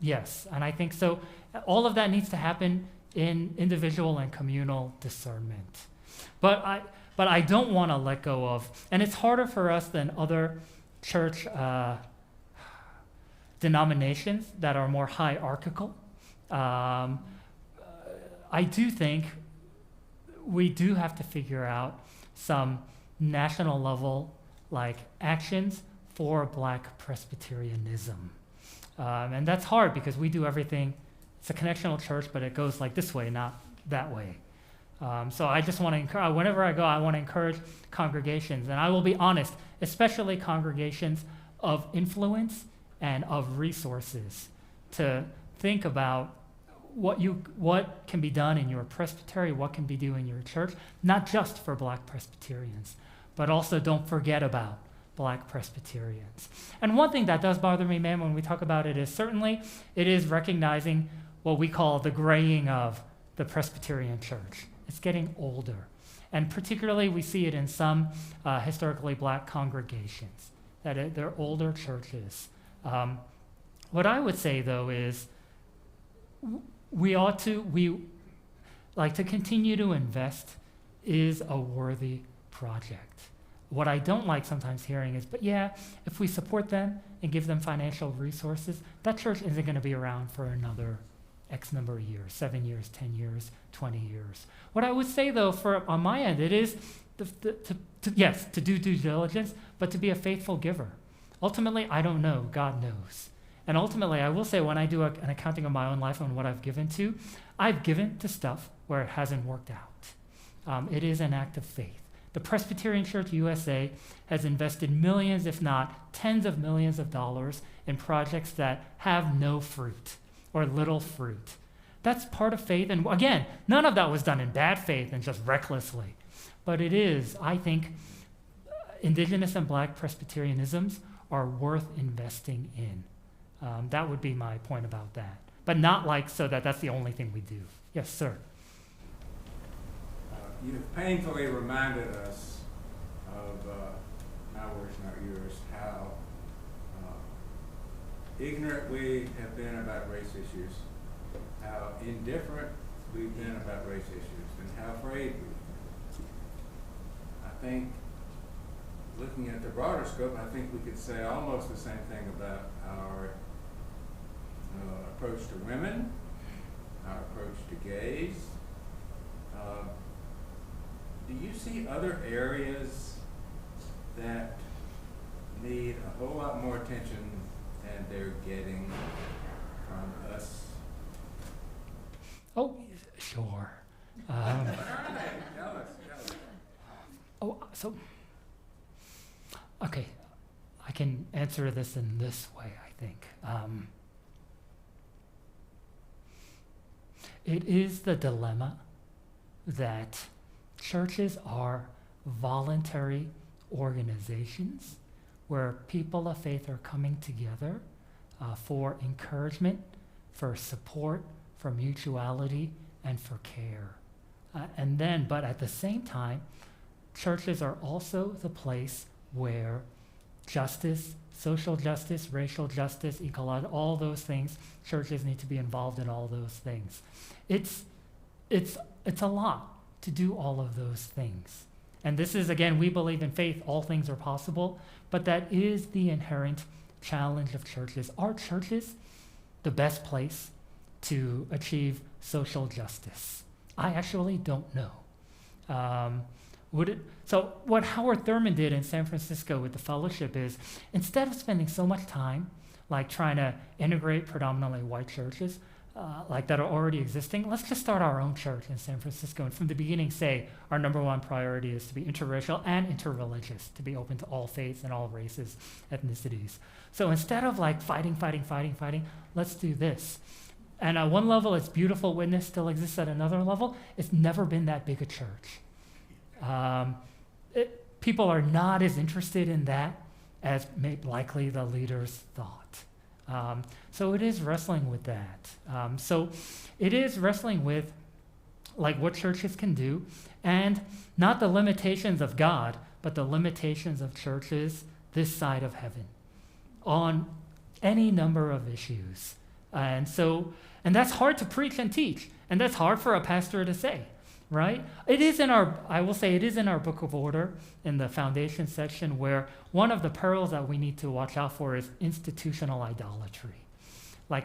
yes, and I think so. All of that needs to happen in individual and communal discernment. But I don't want to let go of, and it's harder for us than other church denominations that are more hierarchical. I do think we do have to figure out some national level actions for Black Presbyterianism. And that's hard because we do everything. It's a connectional church, but it goes this way, not that way. So I just want to encourage, whenever I go, I want to encourage congregations. And I will be honest, especially congregations of influence and of resources, to think about what can be done in your presbytery, what can be done in your church, not just for Black Presbyterians, but also don't forget about Black Presbyterians. And one thing that does bother me, man, when we talk about it is certainly it is recognizing what we call the graying of the Presbyterian Church. It's getting older. And particularly we see it in some historically Black congregations, that they're older churches. What I would say, though, is we to continue to invest is a worthy project. What I don't like sometimes hearing is, but yeah, if we support them and give them financial resources, that church isn't going to be around for another X number of years, 7 years, 10 years, 20 years. What I would say, though, on my end, it is, to do due diligence, but to be a faithful giver. Ultimately, I don't know. God knows. And ultimately, I will say, when I do an accounting of my own life and what I've given to, I've given to stuff where it hasn't worked out. It is an act of faith. The Presbyterian Church USA has invested millions, if not tens of millions of dollars in projects that have no fruit or little fruit. That's part of faith. And again, none of that was done in bad faith and just recklessly. But it is, I think, Indigenous and Black Presbyterianisms are worth investing in. That would be my point about that. But not so that's the only thing we do. Yes, sir. You've painfully reminded us of, my words, not yours, how ignorant we have been about race issues, how indifferent we've been about race issues, and how afraid we've been. I think, looking at the broader scope, I think we could say almost the same thing about our approach to women, our approach to gays. Do you see other areas that need a whole lot more attention than they're getting from us? Oh, sure. Tell us. Okay, I can answer this in this way, I think. It is the dilemma that churches are voluntary organizations where people of faith are coming together for encouragement, for support, for mutuality, and for care. But at the same time, churches are also the place where justice, social justice, racial justice, ecological, all those things, churches need to be involved in all those things. It's a lot to do all of those things. And this is, again, we believe in faith, all things are possible, but that is the inherent challenge of churches. Are churches the best place to achieve social justice? I actually don't know. So what Howard Thurman did in San Francisco with the fellowship is, instead of spending so much time trying to integrate predominantly white churches, that are already existing, let's just start our own church in San Francisco, and from the beginning say our number one priority is to be interracial and interreligious, to be open to all faiths and all races, ethnicities. So instead of fighting, let's do this. And at one level, it's beautiful witness still exists. At another level, it's never been that big a church. People are not as interested in that as likely the leaders thought. So it is wrestling with that. So it is wrestling with what churches can do, and not the limitations of God, but the limitations of churches this side of heaven on any number of issues. And that's hard to preach and teach, and that's hard for a pastor to say, right? It is in our book of order in the foundation section, where one of the perils that we need to watch out for is institutional idolatry,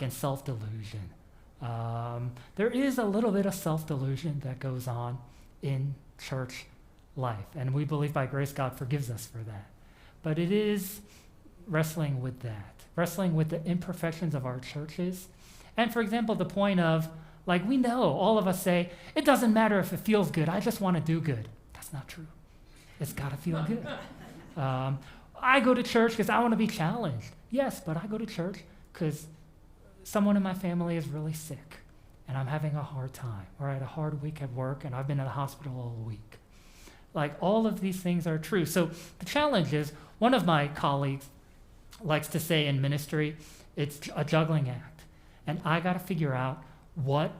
in self-delusion. There is a little bit of self-delusion that goes on in church life, and we believe by grace God forgives us for that. But it is wrestling with that, wrestling with the imperfections of our churches. And for example, the point of, we know, all of us say, it doesn't matter if it feels good, I just want to do good. That's not true. It's got to feel good. I go to church because I want to be challenged. Yes, but I go to church because someone in my family is really sick. and I'm having a hard time, or I had a hard week at work and I've been in the hospital all week. Like, all of these things are true. So the challenge is, one of my colleagues likes to say in ministry, it's a juggling act. And I got to figure out what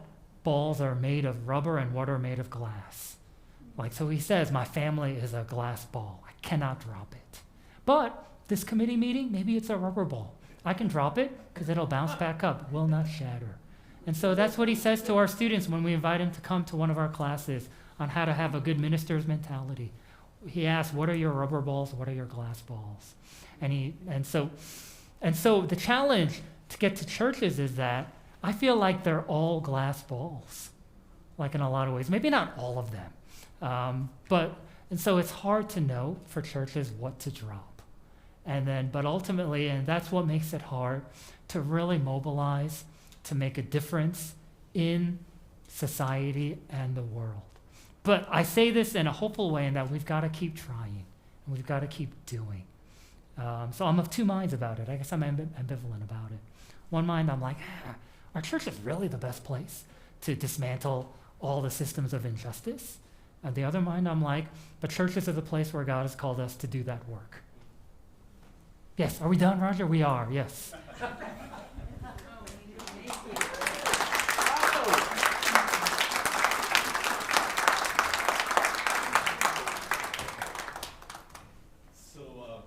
balls are made of rubber and what are made of glass. Like, so he says, my family is a glass ball. I cannot drop it. But this committee meeting, maybe it's a rubber ball. I can drop it because it'll bounce back up. It will not shatter. And so that's what he says to our students when we invite him to come to one of our classes on how to have a good minister's mentality. He asks, what are your rubber balls? What are your glass balls? And so the challenge to get to churches is that I feel like they're all glass balls, like in a lot of ways. Maybe not all of them. And so it's hard to know for churches what to drop. But ultimately, and that's what makes it hard, to really mobilize, to make a difference in society and the world. But I say this in a hopeful way, in that we've got to keep trying, and we've got to keep doing. So I'm of two minds about it. I guess I'm ambivalent about it. One mind, I'm like, our church is really the best place to dismantle all the systems of injustice. And the other mind, I'm like, but churches are the place where God has called us to do that work. Yes, are we done, Roger? We are, yes.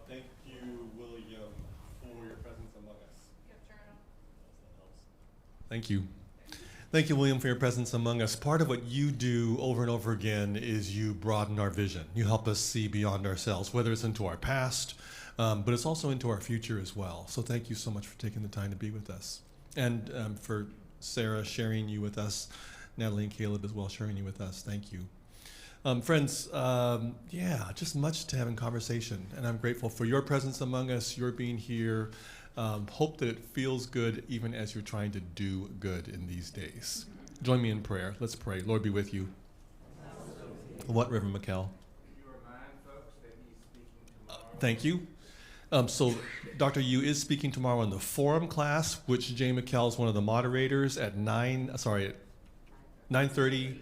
Thank you, William, for your presence among us. Thank you. Thank you, William, for your presence among us. Part of what you do over and over again is you broaden our vision. You help us see beyond ourselves, whether it's into our past, but it's also into our future as well. So thank you so much for taking the time to be with us. And for Sarah sharing you with us, Natalie and Caleb as well sharing you with us. Thank you. Friends, just much to have in conversation. And I'm grateful for your presence among us, your being here. Hope that it feels good even as you're trying to do good in these days. Join me in prayer. Let's pray. Lord be with you. What, Reverend McKell? You remind folks that he's speaking tomorrow. Thank you. So Dr. Yu is speaking tomorrow in the forum class, which Jay McKell is one of the moderators at 9:30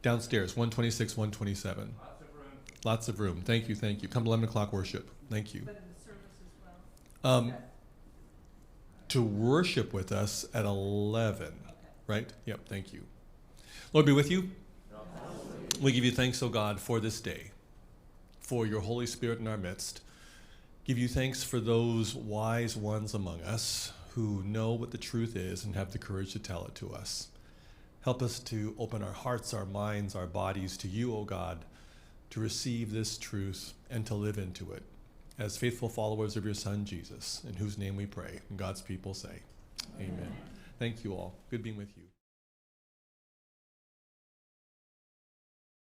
downstairs, 126, 127. Lots of room. Thank you. Come to 11 o'clock worship. Thank you. But in the service as well? Um, to worship with us at 11, right? Yep, thank you. Lord be with you. We give you thanks, O God, for this day, for your Holy Spirit in our midst. Give you thanks for those wise ones among us who know what the truth is and have the courage to tell it to us. Help us to open our hearts, our minds, our bodies to you, O God, to receive this truth and to live into it as faithful followers of your Son, Jesus, in whose name we pray. And God's people say, amen. Thank you all. Good being with you.